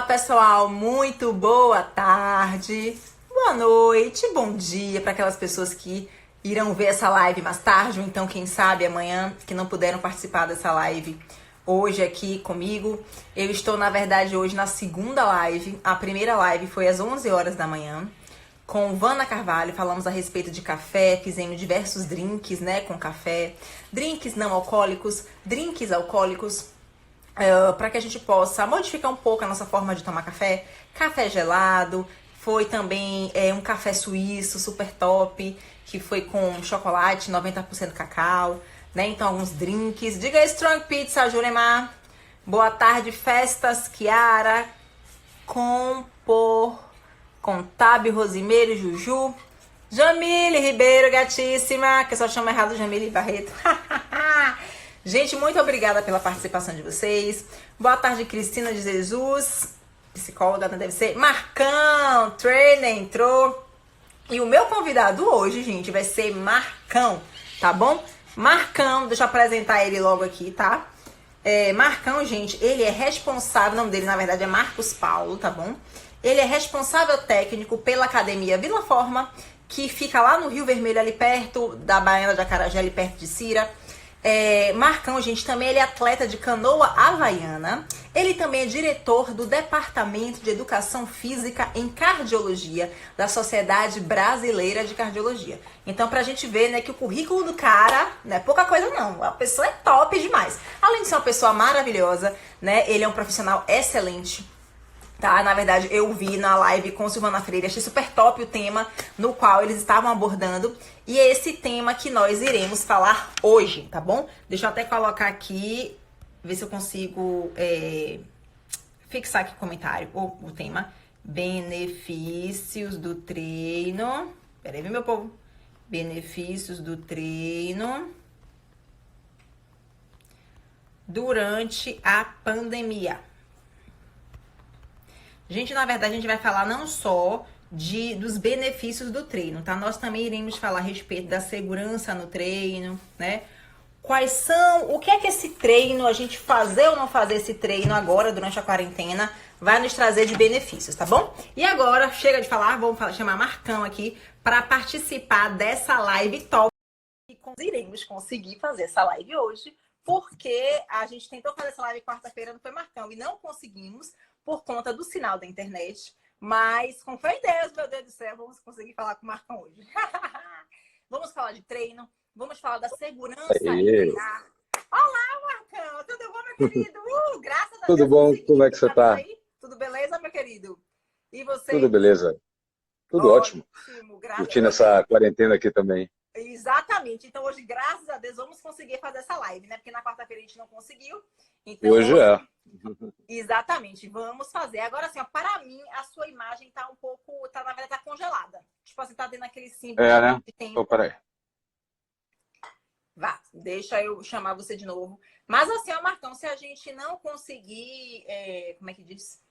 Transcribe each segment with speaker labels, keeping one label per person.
Speaker 1: Pessoal, muito boa tarde, boa noite, bom dia para aquelas pessoas que irão ver essa live mais tarde, ou então, quem sabe, amanhã, que não puderam participar dessa live hoje aqui comigo. Eu estou, na verdade, hoje na segunda live. A primeira live foi às 11 horas da manhã, com Vana Carvalho. Falamos a respeito de café, fizemos diversos drinks, né, com café, drinks não alcoólicos, drinks alcoólicos, para que a gente possa modificar um pouco a nossa forma de tomar café. Café gelado, foi também um café suíço super top, que foi com chocolate, 90% cacau, né? Então, alguns drinks. Diga aí, Strong Pizza, Juremar. Boa tarde, Festas, Kiara, Contábil, Rosimeiro, Juju. Jamile Ribeiro, gatíssima, que eu só chamo errado Jamile Barreto. Gente, muito obrigada pela participação de vocês. Boa tarde, Cristina de Jesus, psicóloga, deve ser. Marcão, trainer, entrou. E o meu convidado hoje, gente, vai ser Marcão, tá bom? Marcão, deixa eu apresentar ele logo aqui, tá? Marcão, gente, ele é responsável, o nome dele, na verdade, é Marcos Paulo, tá bom? Ele é responsável técnico pela Academia Vila Forma, que fica lá no Rio Vermelho, ali perto da Baiana de Acarajé, ali perto de Cira. Marcão, gente, também ele é atleta de canoa havaiana. Ele também é diretor do Departamento de Educação Física em Cardiologia da Sociedade Brasileira de Cardiologia. Então, pra gente ver, né, que o currículo do cara não é pouca coisa não. A pessoa é top demais. Além de ser uma pessoa maravilhosa, né, ele é um profissional excelente. Tá, na verdade, eu vi na live com Silvana Freire, achei super top o tema no qual eles estavam abordando. E é esse tema que nós iremos falar hoje, tá bom? Deixa eu até colocar aqui, ver se eu consigo fixar aqui o comentário, o tema. Benefícios do treino. Peraí, viu, meu povo? Benefícios do treino durante a pandemia. Gente, na verdade, a gente vai falar não só dos benefícios do treino, tá? Nós também iremos falar a respeito da segurança no treino, né? O que é que esse treino, a gente fazer ou não fazer esse treino agora, durante a quarentena, vai nos trazer de benefícios, tá bom? E agora, chega de falar, vamos chamar Marcão aqui para participar dessa live top. E iremos conseguir fazer essa live hoje, porque a gente tentou fazer essa live quarta-feira, não foi, Marcão, e não conseguimos, por conta do sinal da internet, mas com fé em Deus, meu Deus do céu, vamos conseguir falar com o Marcão hoje. Vamos falar de treino, vamos falar da segurança em treinar. Olá, Marcão, tudo bom, meu querido? Graças a Deus.
Speaker 2: Tudo bom? Como é que você tá?
Speaker 1: Tudo beleza, meu querido? E você?
Speaker 2: Tudo beleza. Tudo ótimo. Curtindo essa quarentena aqui também.
Speaker 1: Exatamente. Então, hoje, graças a Deus, vamos conseguir fazer essa live, né? Porque na quarta-feira a gente não conseguiu. Então,
Speaker 2: hoje é.
Speaker 1: Exatamente. Vamos fazer. Agora, assim, ó, para mim, a sua imagem tá um pouco... na verdade, tá congelada. Tipo assim, tá dentro daquele símbolo
Speaker 2: né?
Speaker 1: de tempo.
Speaker 2: Então, peraí.
Speaker 1: Vá, deixa eu chamar você de novo. Mas, assim, ó, Marcão, se a gente não conseguir... como é que diz?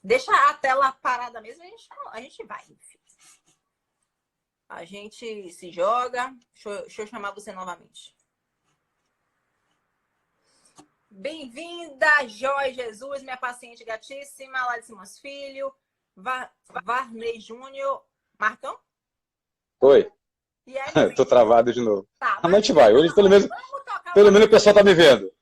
Speaker 1: Deixa a tela parada mesmo, a gente vai, enfim. A gente se joga. Deixa eu chamar você novamente. Bem-vinda, Joy Jesus, minha paciente gatíssima, lá de Simões Filho. Varney Júnior. Marcão?
Speaker 2: Oi.
Speaker 1: E aí,
Speaker 2: tô travado de novo.
Speaker 1: Tá,
Speaker 2: mas a gente vai. Hoje, pelo menos o pessoal tá me vendo.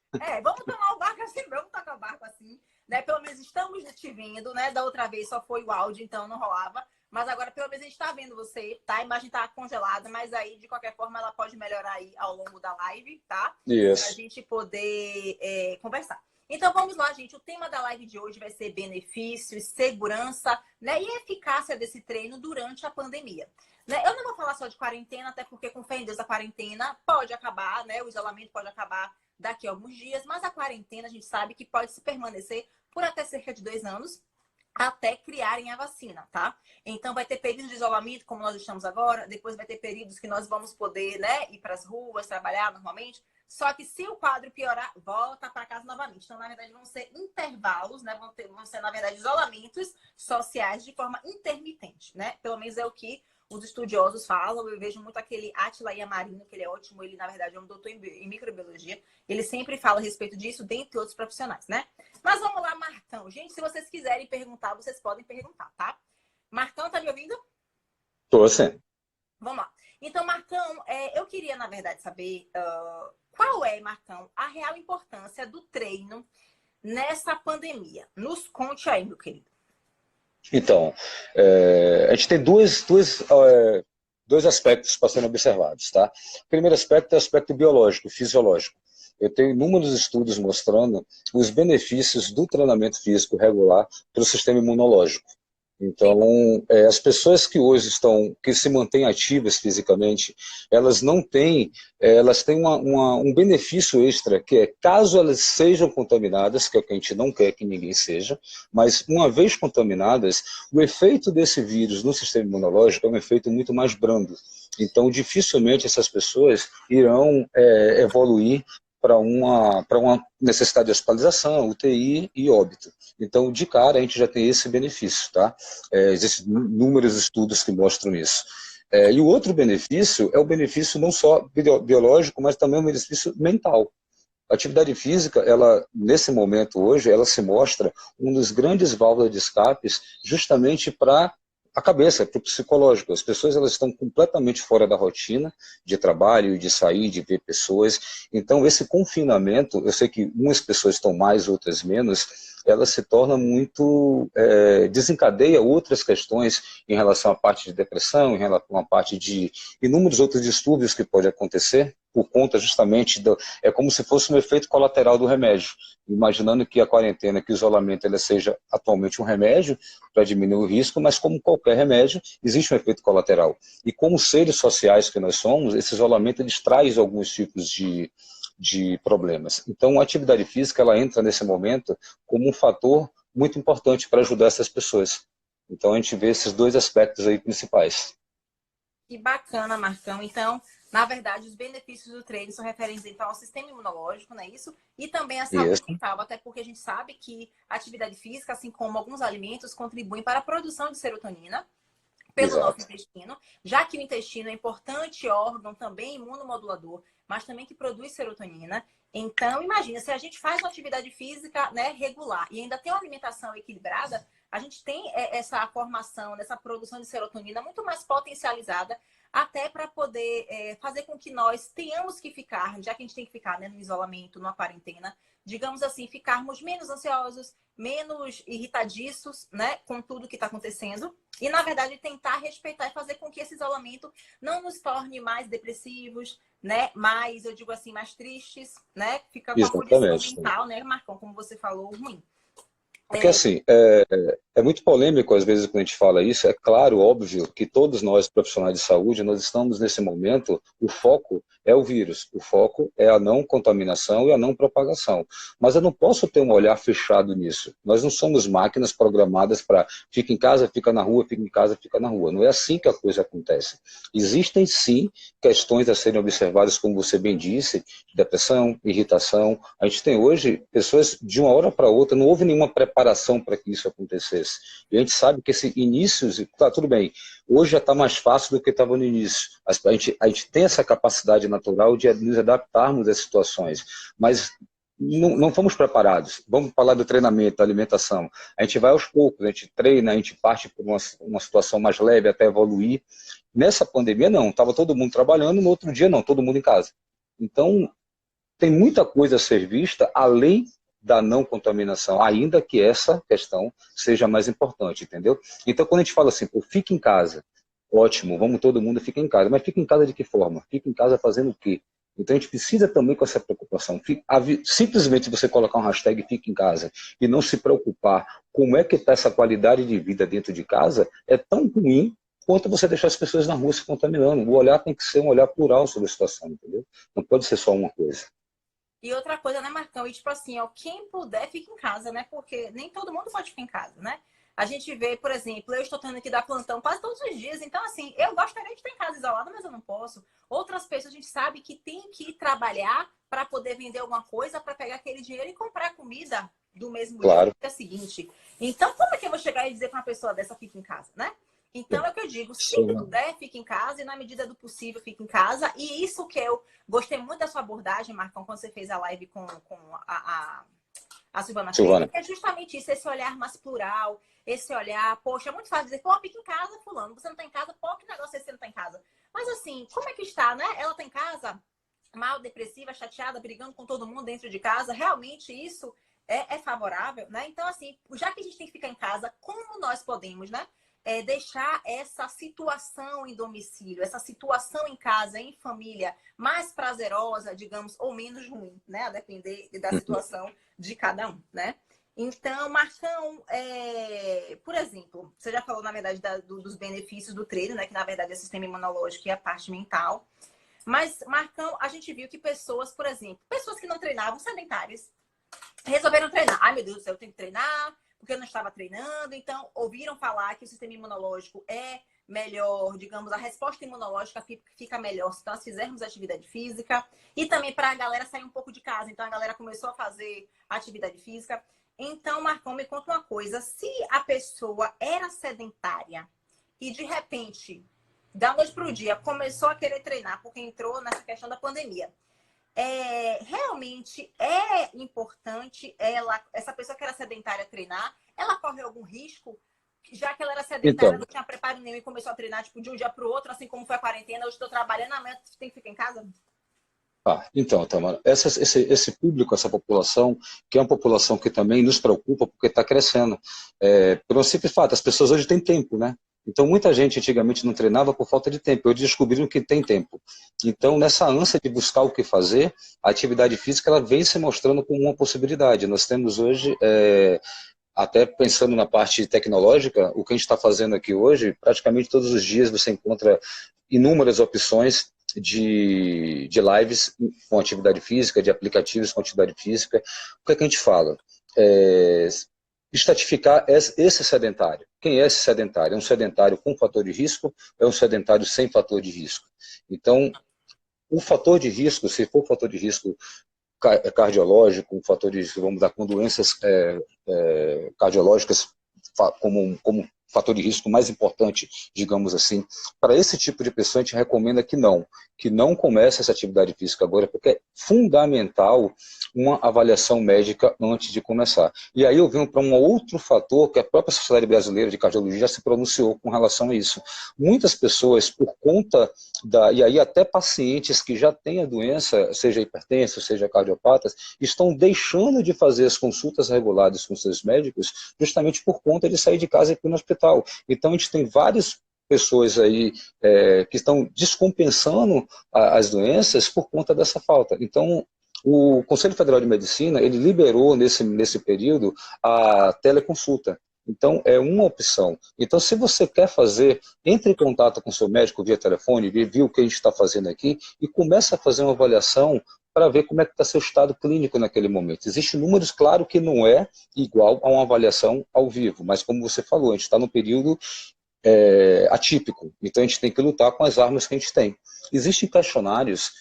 Speaker 1: Vamos tomar o barco assim, vamos tocar o barco assim. Né? Pelo menos estamos te vendo, né? Da outra vez só foi o áudio, então não rolava. Mas agora, pelo menos, a gente tá vendo você, tá? A imagem tá congelada, mas aí, de qualquer forma, ela pode melhorar aí ao longo da live, tá?
Speaker 2: Isso.
Speaker 1: Pra gente poder conversar. Então, vamos lá, gente. O tema da live de hoje vai ser benefícios, segurança, né? E eficácia desse treino durante a pandemia. Né? Eu não vou falar só de quarentena, até porque, com fé em Deus, a quarentena pode acabar, né? O isolamento pode acabar daqui a alguns dias, mas a quarentena, a gente sabe que pode se permanecer por até cerca de 2 anos, até criarem a vacina, tá? Então, vai ter períodos de isolamento, como nós estamos agora, depois vai ter períodos que nós vamos poder, né, ir para as ruas, trabalhar normalmente, só que se o quadro piorar, volta para casa novamente. Então, na verdade, vão ser intervalos, né, vão ser, na verdade, isolamentos sociais de forma intermitente, né? Pelo menos é o que os estudiosos falam. Eu vejo muito aquele Átila Yamarino, que ele é ótimo, ele, na verdade, é um doutor em microbiologia, ele sempre fala a respeito disso, dentre outros profissionais, né? Mas vamos lá, Marcão. Marcão. Gente, se vocês quiserem perguntar, vocês podem perguntar, tá? Marcão, tá me ouvindo?
Speaker 2: Tô sim.
Speaker 1: Vamos lá. Então, Marcão, eu queria, na verdade, saber qual é, Marcão, a real importância do treino nessa pandemia. Nos conte aí, meu querido.
Speaker 2: Então, a gente tem dois aspectos para serem observados, tá? O primeiro aspecto é o aspecto biológico, fisiológico. Eu tenho inúmeros estudos mostrando os benefícios do treinamento físico regular para o sistema imunológico. Então, as pessoas que hoje que se mantêm ativas fisicamente, elas não têm, elas têm um benefício extra, que é, caso elas sejam contaminadas, que é o que a gente não quer que ninguém seja, mas uma vez contaminadas, o efeito desse vírus no sistema imunológico é um efeito muito mais brando. Então, dificilmente essas pessoas irão evoluir para uma necessidade de hospitalização, UTI e óbito. Então, de cara, a gente já tem esse benefício, tá? Existem inúmeros estudos que mostram isso. E o outro benefício é o benefício não só biológico, mas também o benefício mental. A atividade física, ela, nesse momento hoje, ela se mostra um dos grandes válvulas de escapes justamente para a cabeça, para o psicológico. As pessoas elas estão completamente fora da rotina de trabalho, de sair, de ver pessoas. Então, esse confinamento, eu sei que umas pessoas estão mais, outras menos, ela se torna muito, desencadeia outras questões em relação à parte de depressão, em relação à parte de inúmeros outros distúrbios que podem acontecer, por conta justamente, é como se fosse um efeito colateral do remédio. Imaginando que a quarentena, que o isolamento, ele seja atualmente um remédio para diminuir o risco, mas como qualquer remédio, existe um efeito colateral. E como seres sociais que nós somos, esse isolamento ele traz alguns tipos de problemas. Então, a atividade física ela entra nesse momento como um fator muito importante para ajudar essas pessoas. Então, a gente vê esses dois aspectos aí principais.
Speaker 1: Que bacana, Marcão. Então, na verdade, os benefícios do treino são referentes então, ao sistema imunológico, não é isso? E também à saúde
Speaker 2: Isso.
Speaker 1: mental, até porque a gente sabe que a atividade física, assim como alguns alimentos, contribuem para a produção de serotonina pelo nosso
Speaker 2: Exato.
Speaker 1: intestino, já que o intestino é um importante órgão também imunomodulador, mas também que produz serotonina. Então, imagina, se a gente faz uma atividade física, né, regular e ainda tem uma alimentação equilibrada, a gente tem essa formação, essa produção de serotonina muito mais potencializada, até para poder fazer com que nós tenhamos que ficar, já que a gente tem que ficar, né, no isolamento, numa quarentena, digamos assim, ficarmos menos ansiosos, menos irritadiços, né, com tudo que está acontecendo. E, na verdade, tentar respeitar e fazer com que esse isolamento não nos torne mais depressivos, né? Mais, eu digo assim, mais tristes, né? Fica com a condição
Speaker 2: Exatamente.
Speaker 1: mental, né, Marcão? Como você falou, ruim.
Speaker 2: Porque assim, é muito polêmico às vezes quando a gente fala isso, é claro, óbvio, que todos nós profissionais de saúde, nós estamos nesse momento, o foco é o vírus, o foco é a não contaminação e a não propagação. Mas eu não posso ter um olhar fechado nisso. Nós não somos máquinas programadas para fica em casa, fica na rua, fica em casa, fica na rua. Não é assim que a coisa acontece. Existem sim questões a serem observadas, como você bem disse, depressão, irritação. A gente tem hoje pessoas de uma hora para outra, não houve nenhuma preparação para que isso acontecesse. E a gente sabe que esse início, tá tudo bem, hoje já está mais fácil do que estava no início. A gente tem essa capacidade natural de nos adaptarmos às situações, mas não fomos preparados. Vamos falar do treinamento, da alimentação. A gente vai aos poucos, a gente treina, a gente parte por uma situação mais leve até evoluir. Nessa pandemia, não. Estava todo mundo trabalhando, no outro dia, não, todo mundo em casa. Então, tem muita coisa a ser vista além da não contaminação, ainda que essa questão seja mais importante, entendeu? Então, quando a gente fala assim, pô, fica em casa, ótimo, vamos todo mundo ficar em casa, mas fica em casa de que forma? Fica em casa fazendo o quê? Então, a gente precisa também com essa preocupação. Simplesmente você colocar um hashtag fica em casa e não se preocupar como é que está essa qualidade de vida dentro de casa, é tão ruim quanto você deixar as pessoas na rua se contaminando. O olhar tem que ser um olhar plural sobre a situação, entendeu? Não pode ser só uma coisa.
Speaker 1: E outra coisa, né, Marcão? E tipo assim, ó, quem puder, fica em casa, né? Porque nem todo mundo pode ficar em casa, né? A gente vê, por exemplo, eu estou tendo que dar plantão quase todos os dias. Então, assim, eu gostaria de estar em casa isolada, mas eu não posso. Outras pessoas, a gente sabe que tem que ir trabalhar para poder vender alguma coisa, para pegar aquele dinheiro e comprar comida do mesmo
Speaker 2: Claro.
Speaker 1: dia seguinte. Então, como é que eu vou chegar e dizer para uma pessoa dessa fica em casa, né? Então, é o que eu digo, se puder, fique em casa e na medida do possível, fique em casa. E isso que eu gostei muito da sua abordagem, Marcão, quando você fez a live com A Silvana fez,
Speaker 2: Silvana.
Speaker 1: é justamente isso, esse olhar mais plural, esse olhar, poxa, é muito fácil dizer, pô, fica em casa, fulano, você não tá em casa, pô, que negócio é esse, você não tá em casa? Mas assim, como é que está, né? Ela tá em casa, mal, depressiva, chateada, brigando com todo mundo dentro de casa, realmente isso é favorável, né? Então, assim, já que a gente tem que ficar em casa, como nós podemos, né? Deixar essa situação em domicílio, essa situação em casa, em família, mais prazerosa, digamos, ou menos ruim, né? A depender da situação de cada um, né? Então, Marcão, por exemplo, você já falou, na verdade, dos benefícios do treino, né? Que, na verdade, é o sistema imunológico e a parte mental. Mas, Marcão, a gente viu que pessoas, por exemplo, pessoas que não treinavam, sedentárias, resolveram treinar. Ai, meu Deus do céu, eu tenho que treinar, porque eu não estava treinando. Então, ouviram falar que o sistema imunológico é melhor, digamos, a resposta imunológica fica melhor se nós fizermos atividade física. E também para a galera sair um pouco de casa. Então, a galera começou a fazer atividade física. Então, Marcão, me conta uma coisa. Se a pessoa era sedentária e, de repente, da noite para o dia, começou a querer treinar, porque entrou nessa questão da pandemia, realmente é importante essa pessoa que era sedentária treinar, ela corre algum risco? Já que ela era sedentária,
Speaker 2: Então,
Speaker 1: não tinha preparo nenhum e começou a treinar tipo, de um dia para o outro, assim como foi a quarentena, hoje estou trabalhando, amanhã tem que ficar em casa?
Speaker 2: então, Tamara, esse público, essa população, que é uma população que também nos preocupa porque está crescendo. Pelo simples fato, as pessoas hoje têm tempo, né? Então, muita gente antigamente não treinava por falta de tempo. Hoje descobriram que tem tempo. Então, nessa ânsia de buscar o que fazer, a atividade física ela vem se mostrando como uma possibilidade. Nós temos hoje, até pensando na parte tecnológica, o que a gente está fazendo aqui hoje, praticamente todos os dias você encontra inúmeras opções de lives com atividade física, de aplicativos com atividade física. O que é que a gente fala? Estratificar esse sedentário. Quem é esse sedentário? É um sedentário com fator de risco? É um sedentário sem fator de risco? Então, o fator de risco, se for fator de risco cardiológico, um fator de risco, vamos dar com doenças cardiológicas como fator de risco mais importante, digamos assim, para esse tipo de pessoa a gente recomenda que não comece essa atividade física agora, porque é fundamental uma avaliação médica antes de começar. E aí eu venho para um outro fator que a própria Sociedade Brasileira de Cardiologia já se pronunciou com relação a isso. Muitas pessoas, por conta e aí até pacientes que já têm a doença, seja hipertensos, seja cardiopatas, estão deixando de fazer as consultas regulares com seus médicos justamente por conta de sair de casa e ir no hospital. Então a gente tem várias pessoas aí que estão descompensando as doenças por conta dessa falta. Então, o Conselho Federal de Medicina, ele liberou nesse período a teleconsulta. Então, é uma opção. Então, se você quer fazer, entre em contato com o seu médico via telefone, via o que a gente está fazendo aqui, e comece a fazer uma avaliação para ver como é que está seu estado clínico naquele momento. Existem números, claro que não é igual a uma avaliação ao vivo, mas como você falou, a gente está num período atípico, então a gente tem que lutar com as armas que a gente tem. Existem questionários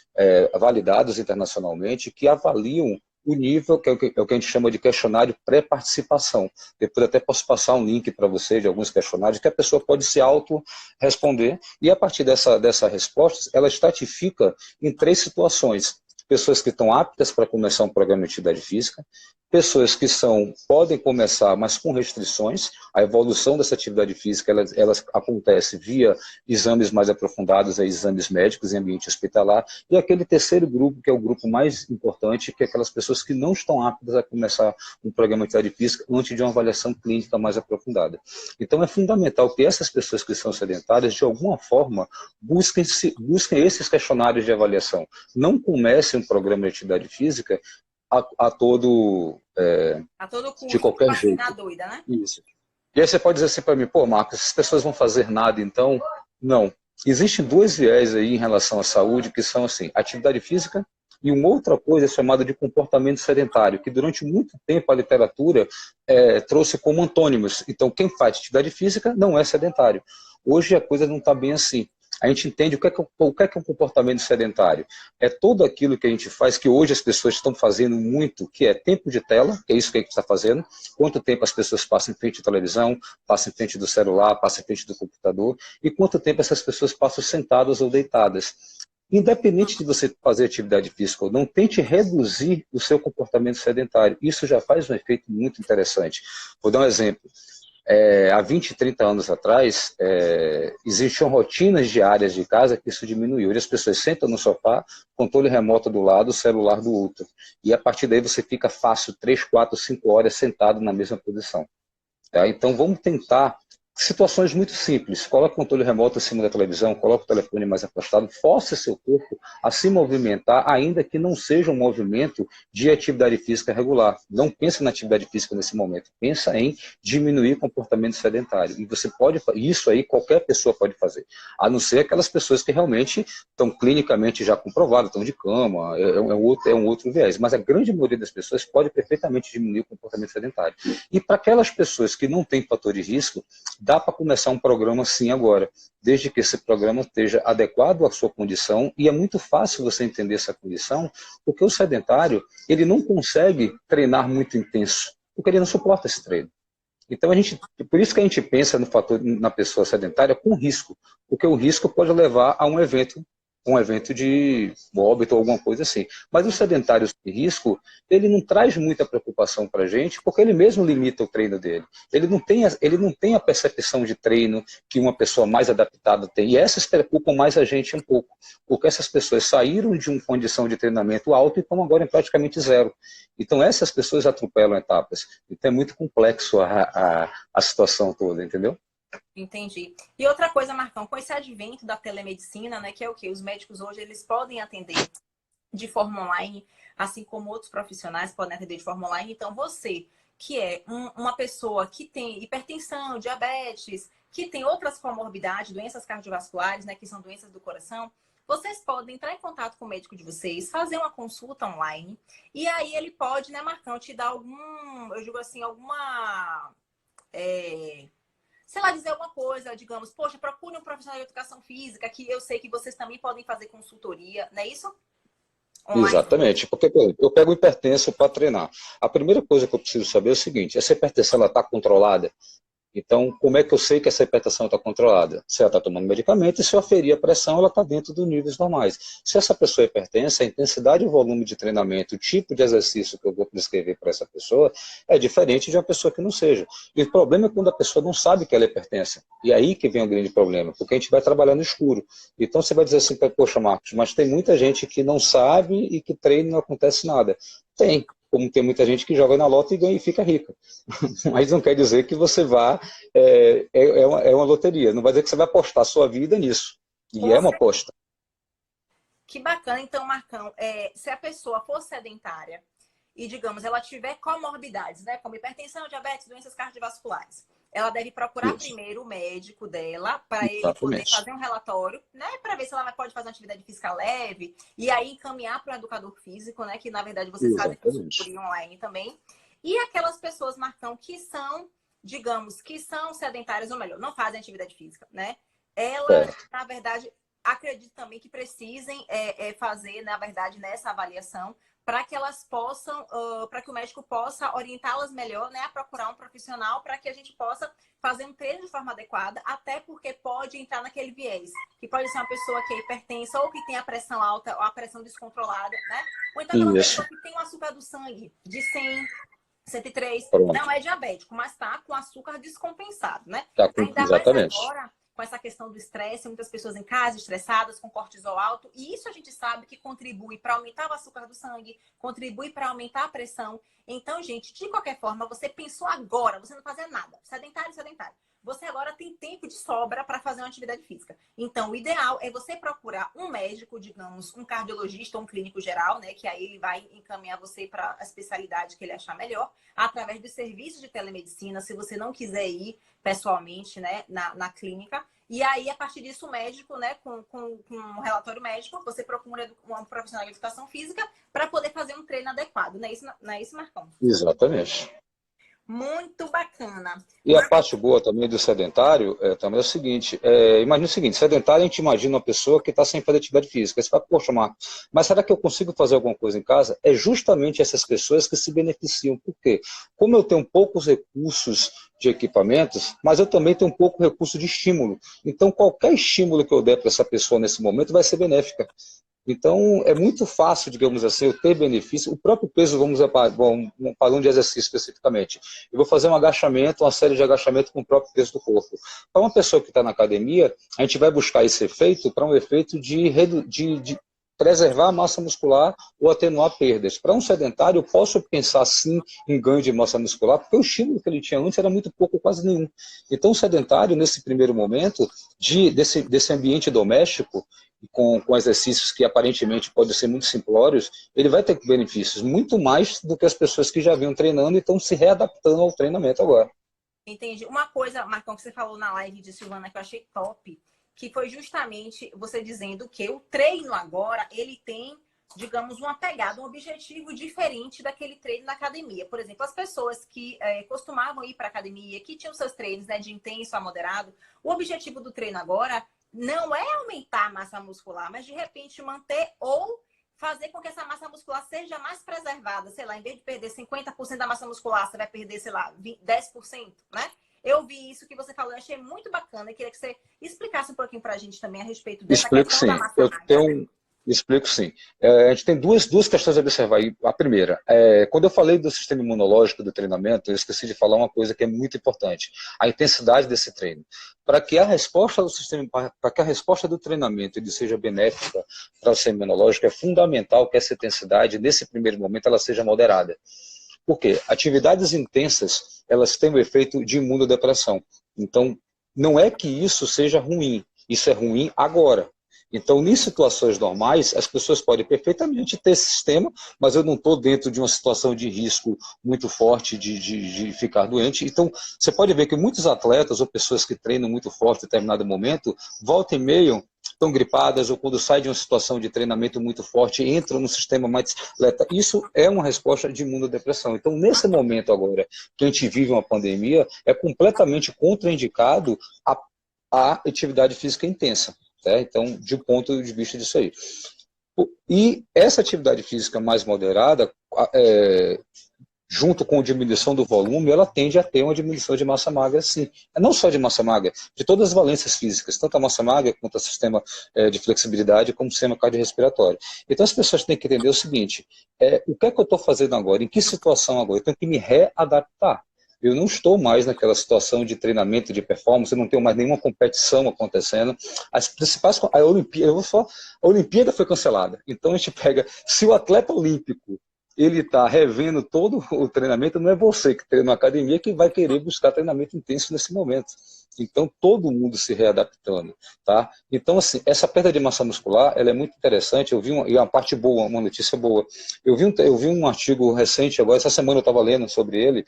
Speaker 2: validados internacionalmente que avaliam o nível, que é o que a gente chama de questionário pré-participação. Depois até posso passar um link para você de alguns questionários que a pessoa pode se auto-responder, e a partir dessa resposta, ela estratifica em 3 situações. Pessoas que estão aptas para começar um programa de atividade física, pessoas que podem começar, mas com restrições. A evolução dessa atividade física ela acontece via exames mais aprofundados, exames médicos em ambiente hospitalar, e aquele terceiro grupo, que é o grupo mais importante, que é aquelas pessoas que não estão aptas a começar um programa de atividade física antes de uma avaliação clínica mais aprofundada. Então é fundamental que essas pessoas que são sedentárias, de alguma forma, busquem esses questionários de avaliação. Não comecem um programa de atividade física a todo
Speaker 1: custo,
Speaker 2: de qualquer jeito.
Speaker 1: doida, né?
Speaker 2: Isso. E aí você pode dizer assim para mim, pô, Marcos, essas pessoas vão fazer nada, então? Não. Existem 2 viés aí em relação à saúde, que são assim, atividade física e uma outra coisa chamada de comportamento sedentário, que durante muito tempo a literatura trouxe como antônimos. Então, quem faz atividade física não é sedentário. Hoje a coisa não está bem assim. A gente entende o que é um comportamento sedentário. É tudo aquilo que a gente faz, que hoje as pessoas estão fazendo muito, que é tempo de tela, que é isso que a gente está fazendo, quanto tempo as pessoas passam em frente à televisão, passam em frente do celular, passam em frente do computador, e quanto tempo essas pessoas passam sentadas ou deitadas. Independente de você fazer atividade física ou não, tente reduzir o seu comportamento sedentário. Isso já faz um efeito muito interessante. Vou dar um exemplo. Há 20, 30 anos atrás, existiam rotinas diárias de casa que isso diminuiu. Hoje as pessoas sentam no sofá, controle remoto do lado, celular do outro. E a partir daí você fica fácil 3, 4, 5 horas sentado na mesma posição. Tá? Então vamos tentar situações muito simples. Coloque o controle remoto em cima da televisão, coloque o telefone mais afastado, force seu corpo a se movimentar, ainda que não seja um movimento de atividade física regular. Não pense na atividade física nesse momento, pensa em diminuir o comportamento sedentário. E você pode, isso aí qualquer pessoa pode fazer, a não ser aquelas pessoas que realmente estão clinicamente já comprovadas, estão de cama, é um outro viés. Mas a grande maioria das pessoas pode perfeitamente diminuir o comportamento sedentário. E para aquelas pessoas que não têm fator de risco, dá para começar um programa sim agora, desde que esse programa esteja adequado à sua condição, e é muito fácil você entender essa condição, porque o sedentário, ele não consegue treinar muito intenso, porque ele não suporta esse treino. Então, por isso que a gente pensa no fator, na pessoa sedentária com risco, porque o risco pode levar a um evento de óbito ou alguma coisa assim. Mas o sedentário de risco, ele não traz muita preocupação para a gente, porque ele mesmo limita o treino dele. Ele não tem a percepção de treino que uma pessoa mais adaptada tem. E essas preocupam mais a gente um pouco, porque essas pessoas saíram de uma condição de treinamento alto e estão agora em praticamente zero. Então essas pessoas atropelam etapas. Então é muito complexo a situação toda, entendeu?
Speaker 1: Entendi. E outra coisa, Marcão, com esse advento da telemedicina, né, que é o quê? Os médicos hoje, eles podem atender de forma online, assim como outros profissionais podem atender de forma online. Então, você, que é uma pessoa que tem hipertensão, diabetes, que tem outras comorbidades, doenças cardiovasculares, né, que são doenças do coração, vocês podem entrar em contato com o médico de vocês, fazer uma consulta online, e aí ele pode, né, Marcão, te dar eu digo assim, alguma... sei lá, dizer alguma coisa, digamos, poxa, procure um profissional de educação física, que eu sei que vocês também podem fazer consultoria, não é isso? Online.
Speaker 2: Exatamente, porque eu pego hipertenso para treinar. A primeira coisa que eu preciso saber é o seguinte, essa hipertensão está controlada? Então, como é que eu sei que essa hipertensão está controlada? Se ela está tomando medicamento e se eu aferir a pressão, ela está dentro dos níveis normais. Se essa pessoa é hipertensa, a intensidade e o volume de treinamento, o tipo de exercício que eu vou prescrever para essa pessoa é diferente de uma pessoa que não seja. E o problema é quando a pessoa não sabe que ela é hipertensa. E aí que vem o grande problema, porque a gente vai trabalhar no escuro. Então você vai dizer assim, poxa, Marcos, mas tem muita gente que não sabe e que treina e não acontece nada. Tem. Como tem muita gente que joga na lota e ganha e fica rica. Mas não quer dizer que você vá... É uma loteria. Não vai dizer que você vai apostar a sua vida nisso. E é uma aposta.
Speaker 1: Que bacana. Então, Marcão, se a pessoa for sedentária e, digamos, ela tiver comorbidades, né, como hipertensão, diabetes, doenças cardiovasculares, ela deve procurar primeiro o médico dela para ele poder fazer um relatório, né, para ver se ela pode fazer uma atividade física leve e aí encaminhar para o educador físico, né, que na verdade vocês fazem consultoria online também. E aquelas pessoas, Marcão, que são, digamos, que são sedentárias, ou melhor, não fazem atividade física, né? Elas, na verdade, acredito também que precisem fazer, na verdade, nessa avaliação, para que elas possam, para que o médico possa orientá-las melhor, né, a procurar um profissional para que a gente possa fazer um treino de forma adequada, até porque pode entrar naquele viés, que pode ser uma pessoa que é hipertensa ou que tem a pressão alta ou a pressão descontrolada, né? Ou então uma pessoa que tem um açúcar do sangue de 100, 103, não é diabético, mas está com açúcar descompensado, né? Ainda mais agora, com essa questão do estresse, muitas pessoas em casa estressadas, com cortisol alto, e isso a gente sabe que contribui para aumentar o açúcar do sangue, contribui para aumentar a pressão. Então, gente, de qualquer forma, você pensou agora, você não fazer nada, sedentário, você agora tem tempo de sobra para fazer uma atividade física. Então, o ideal é você procurar um médico, digamos, um cardiologista ou um clínico geral, né? Que aí ele vai encaminhar você para a especialidade que ele achar melhor, através dos serviços de telemedicina, se você não quiser ir pessoalmente, né, na clínica. E aí, a partir disso, o médico, né, com um relatório médico, você procura um profissional de educação física para poder fazer um treino adequado. Não é isso, Marcão?
Speaker 2: Exatamente.
Speaker 1: Muito bacana.
Speaker 2: E a parte boa também do sedentário também é o seguinte, imagina o seguinte, sedentário a gente imagina uma pessoa que está sem fazer atividade física. Aí você fala, poxa, Marcos, mas será que eu consigo fazer alguma coisa em casa? É justamente essas pessoas que se beneficiam. Por quê? Como eu tenho poucos recursos de equipamentos, mas eu também tenho pouco recurso de estímulo. Então, qualquer estímulo que eu der para essa pessoa nesse momento vai ser benéfica. Então, é muito fácil, digamos assim, eu ter benefício. O próprio peso, vamos para um de exercício especificamente. Eu vou fazer um agachamento, uma série de agachamentos com o próprio peso do corpo. Para uma pessoa que está na academia, a gente vai buscar esse efeito para um efeito de preservar a massa muscular ou atenuar perdas. Para um sedentário, eu posso pensar sim em ganho de massa muscular, porque o estímulo que ele tinha antes era muito pouco, quase nenhum. Então, o sedentário, nesse primeiro momento, desse ambiente doméstico, com exercícios que aparentemente podem ser muito simplórios, ele vai ter benefícios muito mais do que as pessoas que já vinham treinando e estão se readaptando ao treinamento agora.
Speaker 1: Entendi. Uma coisa, Marcão, que você falou na live de Silvana que eu achei top, que foi justamente você dizendo que o treino agora, ele tem, digamos, uma pegada, um objetivo diferente daquele treino na academia. Por exemplo, as pessoas que costumavam ir para a academia, que tinham seus treinos, né, de intenso a moderado, o objetivo do treino agora não é aumentar a massa muscular, mas de repente manter ou fazer com que essa massa muscular seja mais preservada. Sei lá, em vez de perder 50% da massa muscular, você vai perder, sei lá, 10%, né? Eu vi isso que você falou, eu achei muito bacana. Eu queria que você explicasse um pouquinho para a gente também a respeito dessa
Speaker 2: Explico
Speaker 1: questão
Speaker 2: sim.
Speaker 1: da massa magra.
Speaker 2: Explico sim. A gente tem duas questões a observar. A primeira, quando eu falei do sistema imunológico do treinamento, eu esqueci de falar uma coisa que é muito importante: a intensidade desse treino. Para que a resposta do sistema, para que a resposta do treinamento ele seja benéfica para o sistema imunológico, é fundamental que essa intensidade, nesse primeiro momento, ela seja moderada. Por quê? Atividades intensas, elas têm o efeito de imunodepressão. Então, não é que isso seja ruim, isso é ruim agora. Então, em situações normais, as pessoas podem perfeitamente ter esse sistema, mas eu não estou dentro de uma situação de risco muito forte de ficar doente. Então, você pode ver que muitos atletas ou pessoas que treinam muito forte em determinado momento, volta e meia, estão gripadas ou quando saem de uma situação de treinamento muito forte, entram no sistema mais letal. Isso é uma resposta de imunodepressão. Então, nesse momento agora que a gente vive uma pandemia, é completamente contraindicado a atividade física intensa. Então, de um ponto de vista disso aí. E essa atividade física mais moderada, junto com a diminuição do volume, ela tende a ter uma diminuição de massa magra, sim. Não só de massa magra, de todas as valências físicas, tanto a massa magra quanto o sistema de flexibilidade, como o sistema cardiorrespiratório. Então, as pessoas têm que entender o seguinte: o que é que eu estou fazendo agora? Em que situação agora? Eu tenho que me readaptar. Eu não estou mais naquela situação de treinamento, de performance, eu não tenho mais nenhuma competição acontecendo. As principais, a Olimpíada foi cancelada. Então a gente pega, se o atleta olímpico ele está revendo todo o treinamento, não é você que treina na academia que vai querer buscar treinamento intenso nesse momento. Então, todo mundo se readaptando, tá? Então, assim, essa perda de massa muscular, ela é muito interessante. Eu vi uma parte boa, uma notícia boa. Eu vi um artigo recente, agora, essa semana eu estava lendo sobre ele.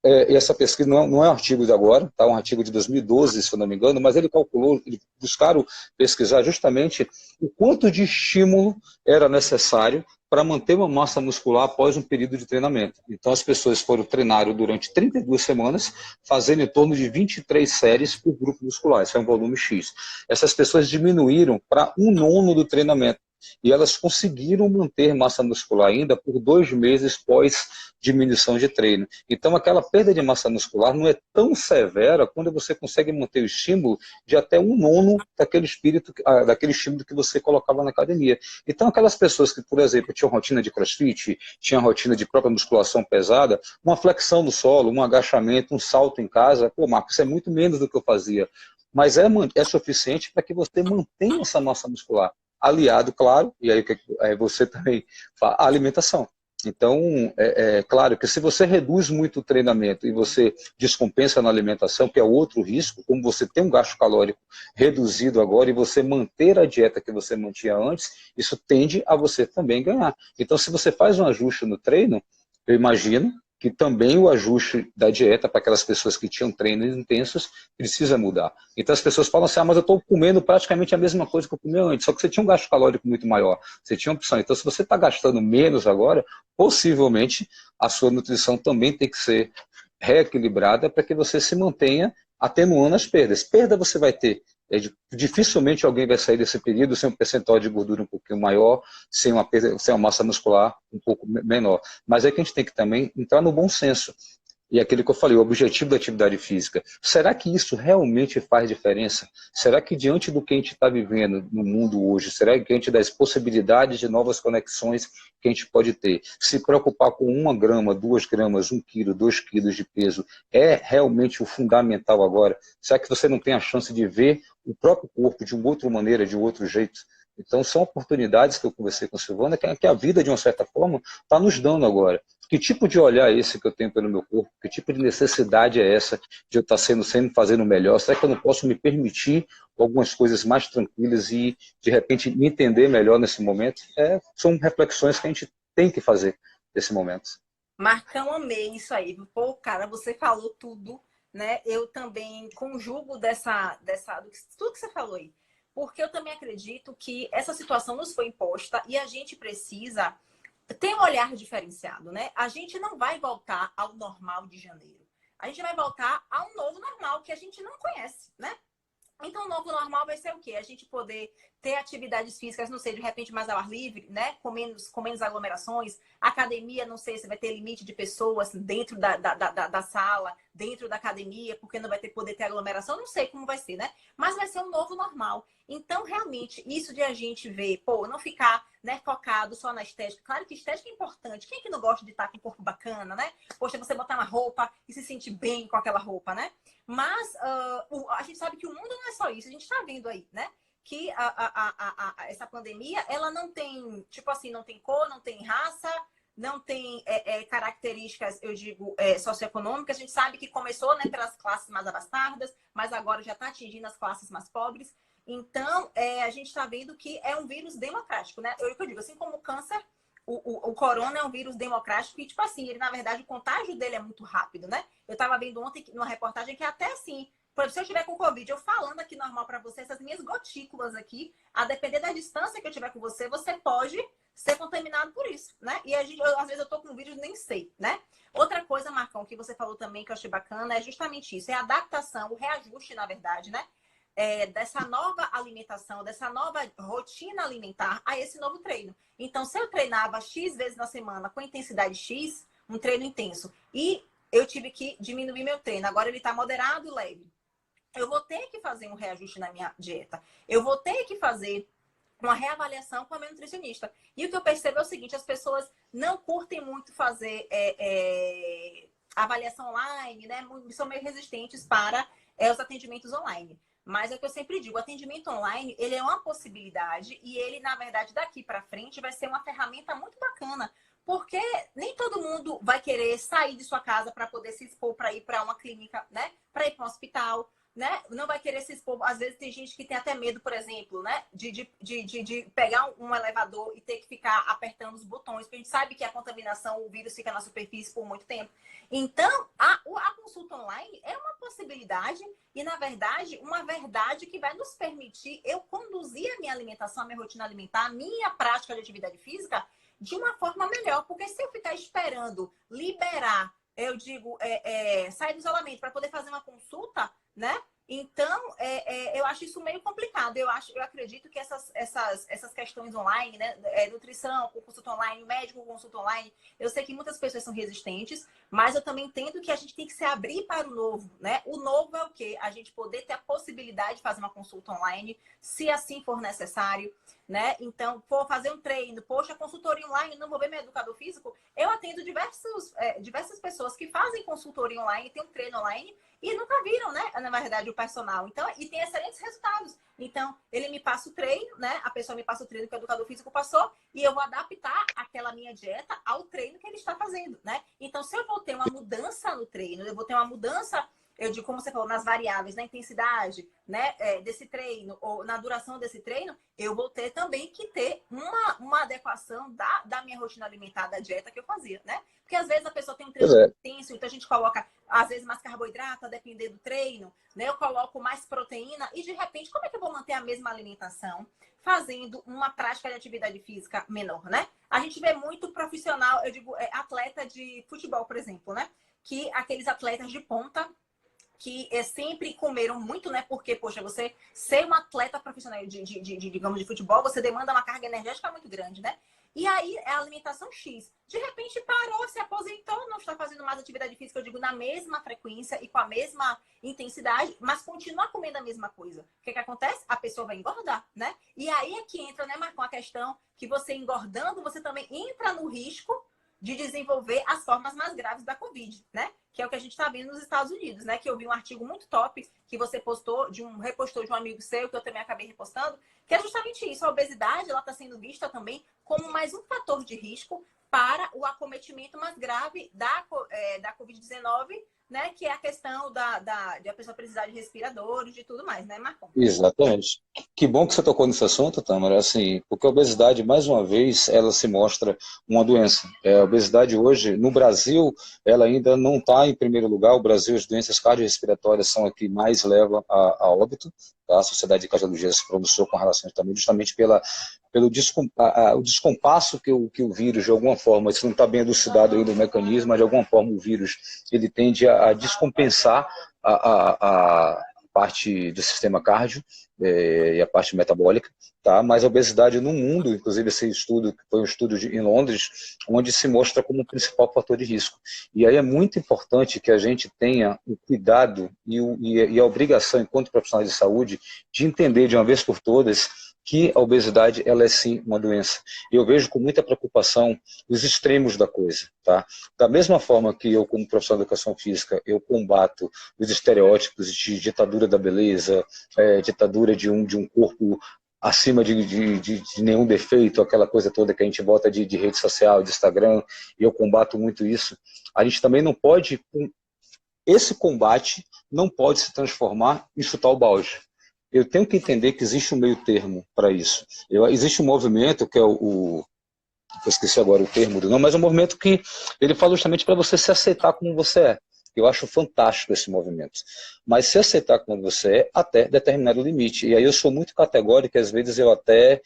Speaker 2: E essa pesquisa não é um artigo de agora, tá? Um artigo de 2012, se eu não me engano, mas ele calculou, buscaram pesquisar justamente o quanto de estímulo era necessário para manter uma massa muscular após um período de treinamento. Então, as pessoas treinaram durante 32 semanas, fazendo em torno de 23 séries por grupo muscular. Isso é um volume X. Essas pessoas diminuíram para 1/9 do treinamento. E elas conseguiram manter massa muscular ainda por 2 meses pós diminuição de treino. Então, aquela perda de massa muscular não é tão severa quando você consegue manter o estímulo de até 1/9 daquele estímulo que você colocava na academia. Então, aquelas pessoas que, por exemplo, tinham rotina de crossfit, tinham rotina de própria musculação pesada, uma flexão no solo, um agachamento, um salto em casa, pô, Marcos, isso é muito menos do que eu fazia. Mas é suficiente para que você mantenha essa massa muscular. Aliado, claro, e aí você também fala, a alimentação. Então, claro que se você reduz muito o treinamento e você descompensa na alimentação, que é outro risco, como você tem um gasto calórico reduzido agora e você manter a dieta que você mantinha antes, isso tende a você também ganhar. Então, se você faz um ajuste no treino, eu imagino que também o ajuste da dieta para aquelas pessoas que tinham treinos intensos precisa mudar. Então as pessoas falam assim, mas eu estou comendo praticamente a mesma coisa que eu comia antes, só que você tinha um gasto calórico muito maior, você tinha opção. Então se você está gastando menos agora, possivelmente a sua nutrição também tem que ser reequilibrada para que você se mantenha atenuando as perdas. Perda você vai ter. Dificilmente alguém vai sair desse período sem um percentual de gordura um pouquinho maior, sem uma massa muscular um pouco menor. Mas é que a gente tem que também entrar no bom senso. E aquilo que eu falei, o objetivo da atividade física. Será que isso realmente faz diferença? Será que diante do que a gente está vivendo no mundo hoje, será que diante das possibilidades de novas conexões que a gente pode ter, se preocupar com 1 grama, 2 gramas, 1 quilo, 2 quilos de peso é realmente o fundamental agora? Será que você não tem a chance de ver o próprio corpo de uma outra maneira, de um outro jeito? Então, são oportunidades que eu conversei com a Silvana, que a vida, de uma certa forma, está nos dando agora. Que tipo de olhar é esse que eu tenho pelo meu corpo? Que tipo de necessidade é essa de eu estar sempre fazendo melhor? Será que eu não posso me permitir algumas coisas mais tranquilas e, de repente, me entender melhor nesse momento? São reflexões que a gente tem que fazer nesse momento.
Speaker 1: Marcão, amei isso aí. Pô, cara, você falou tudo, né? Eu também conjugo tudo que você falou aí. Porque eu também acredito que essa situação nos foi imposta e a gente precisa ter um olhar diferenciado, né? A gente não vai voltar ao normal de janeiro. A gente vai voltar a um novo normal que a gente não conhece, né? Então, o novo normal vai ser o quê? A gente poder ter atividades físicas, não sei, de repente mais ao ar livre, né? Com menos aglomerações. Academia, não sei se vai ter limite de pessoas dentro da sala, dentro da academia, porque não vai poder ter aglomeração. Não sei como vai ser, né? Mas vai ser um novo normal. Então, realmente, isso de a gente ver, pô, não ficar, né, focado só na estética. Claro que estética é importante. Quem é que não gosta de estar com um corpo bacana, né? Poxa, você botar uma roupa e se sentir bem com aquela roupa, né? Mas a gente sabe que o mundo não é só isso. A gente está vendo aí, né? Que essa pandemia, ela não tem, tipo assim, não tem cor, não tem raça, não tem características, eu digo, socioeconômicas. A gente sabe que começou, né, pelas classes mais abastadas, mas agora já está atingindo as classes mais pobres. Então, a gente está vendo que é um vírus democrático, né? Eu digo, assim como o câncer, o corona é um vírus democrático e, tipo assim, ele, na verdade, o contágio dele é muito rápido, né? Eu estava vendo ontem numa reportagem que até assim, por exemplo, se eu estiver com Covid, eu falando aqui normal para você, essas minhas gotículas aqui, a depender da distância que eu tiver com você, você pode ser contaminado por isso, né? E às vezes eu tô com vírus e nem sei, né? Outra coisa, Marcão, que você falou também que eu achei bacana é justamente isso, é a adaptação, o reajuste, na verdade, né? Dessa nova alimentação, dessa nova rotina alimentar a esse novo treino. Então, se eu treinava X vezes na semana com intensidade X, um treino intenso, e eu tive que diminuir meu treino, agora ele está moderado e leve. Eu vou ter que fazer um reajuste na minha dieta. Eu vou ter que fazer uma reavaliação com a minha nutricionista. E o que eu percebo é o seguinte, as pessoas não curtem muito fazer avaliação online, né? São meio resistentes para os atendimentos online. Mas é o que eu sempre digo, o atendimento online, ele é uma possibilidade e ele, na verdade, daqui para frente vai ser uma ferramenta muito bacana, porque nem todo mundo vai querer sair de sua casa para poder se expor para ir para uma clínica, né? Para ir para um hospital, né? Não vai querer se expor. Às vezes tem gente que tem até medo, por exemplo, né? De pegar um elevador e ter que ficar apertando os botões, porque a gente sabe que a contaminação, o vírus fica na superfície por muito tempo. Então, a consulta online é uma possibilidade e, na verdade, uma verdade que vai nos permitir eu conduzir a minha alimentação, a minha rotina alimentar, a minha prática de atividade física de uma forma melhor. Porque se eu ficar esperando liberar, eu digo, sair do isolamento para poder fazer uma consulta, né? Então, eu acho isso meio complicado. Eu acredito que essas questões online, né? Nutrição, consulta online, médico, consulta online, eu sei que muitas pessoas são resistentes, mas eu também entendo que a gente tem que se abrir para o novo, né? O novo é o quê? A gente poder ter a possibilidade de fazer uma consulta online, se assim for necessário, né? Então, for fazer um treino, poxa, consultoria online, não vou ver meu educador físico. Eu atendo diversas pessoas que fazem consultoria online, tem um treino online, e nunca viram, né? Na verdade, o personal. Então, e tem excelentes resultados. Então, ele me passa o treino, né? A pessoa me passa o treino que o educador físico passou e eu vou adaptar aquela minha dieta ao treino que ele está fazendo, né? Então, se eu vou ter uma mudança no treino, eu vou ter uma mudança, eu digo, como você falou, nas variáveis, na intensidade, né, desse treino, ou na duração desse treino, eu vou ter também que ter uma adequação da minha rotina alimentar, da dieta que eu fazia, né? Porque às vezes a pessoa tem um treino intenso, então a gente coloca, às vezes, mais carboidrato, a depender do treino, né? Eu coloco mais proteína e, de repente, como é que eu vou manter a mesma alimentação fazendo uma prática de atividade física menor, né? A gente vê muito profissional, eu digo, atleta de futebol, por exemplo, né? Que aqueles atletas de ponta que sempre comeram muito, né? Porque, poxa, você ser um atleta profissional digamos, de futebol, você demanda uma carga energética muito grande, né? E aí é a alimentação X. De repente parou, se aposentou, não está fazendo mais atividade física, eu digo, na mesma frequência e com a mesma intensidade, mas continua comendo a mesma coisa. O que acontece? A pessoa vai engordar, né? E aí é que entra, né, Marcão, a questão que você engordando, você também entra no risco de desenvolver as formas mais graves da Covid, né? Que é o que a gente está vendo nos Estados Unidos, né? Que eu vi um artigo muito top que você postou, repostou de um amigo seu, que eu também acabei repostando, que é justamente isso. A obesidade, ela está sendo vista também como mais um fator de risco para o acometimento mais grave da Covid-19, né? Que é a questão de a pessoa precisar de respiradores e tudo mais, né, Marcon?
Speaker 2: Exatamente. Que bom que você tocou nesse assunto, Tamara, assim, porque a obesidade, mais uma vez, ela se mostra uma doença. A obesidade hoje, no Brasil, ela ainda não está em primeiro lugar. O Brasil, as doenças cardiorrespiratórias são a que mais levam a óbito. Tá? A Sociedade de Cardiologia se pronunciou com relação também justamente pelo o descompasso que o vírus, de alguma forma, isso não está bem elucidado ainda o mecanismo, mas de alguma forma o vírus ele tende a descompensar a parte do sistema cardio e a parte metabólica, tá? Mas a obesidade no mundo, inclusive esse estudo, que foi um estudo em Londres, onde se mostra como o principal fator de risco. E aí é muito importante que a gente tenha o cuidado e a obrigação, enquanto profissionais de saúde, de entender de uma vez por todas que a obesidade ela é sim uma doença. Eu vejo com muita preocupação os extremos da coisa, tá? Da mesma forma que eu, como profissional de educação física, eu combato os estereótipos de ditadura da beleza, ditadura de um corpo acima de nenhum defeito, aquela coisa toda que a gente bota de rede social, de Instagram, e eu combato muito isso. A gente também não pode, esse combate não pode se transformar em chutar o balde. Eu tenho que entender que existe um meio termo para isso. Existe um movimento que é eu esqueci agora o termo do nome, mas é um movimento que ele fala justamente para você se aceitar como você é. Eu acho fantástico esse movimento. Mas se aceitar como você é até determinado limite. E aí eu sou muito categórico, e às vezes eu até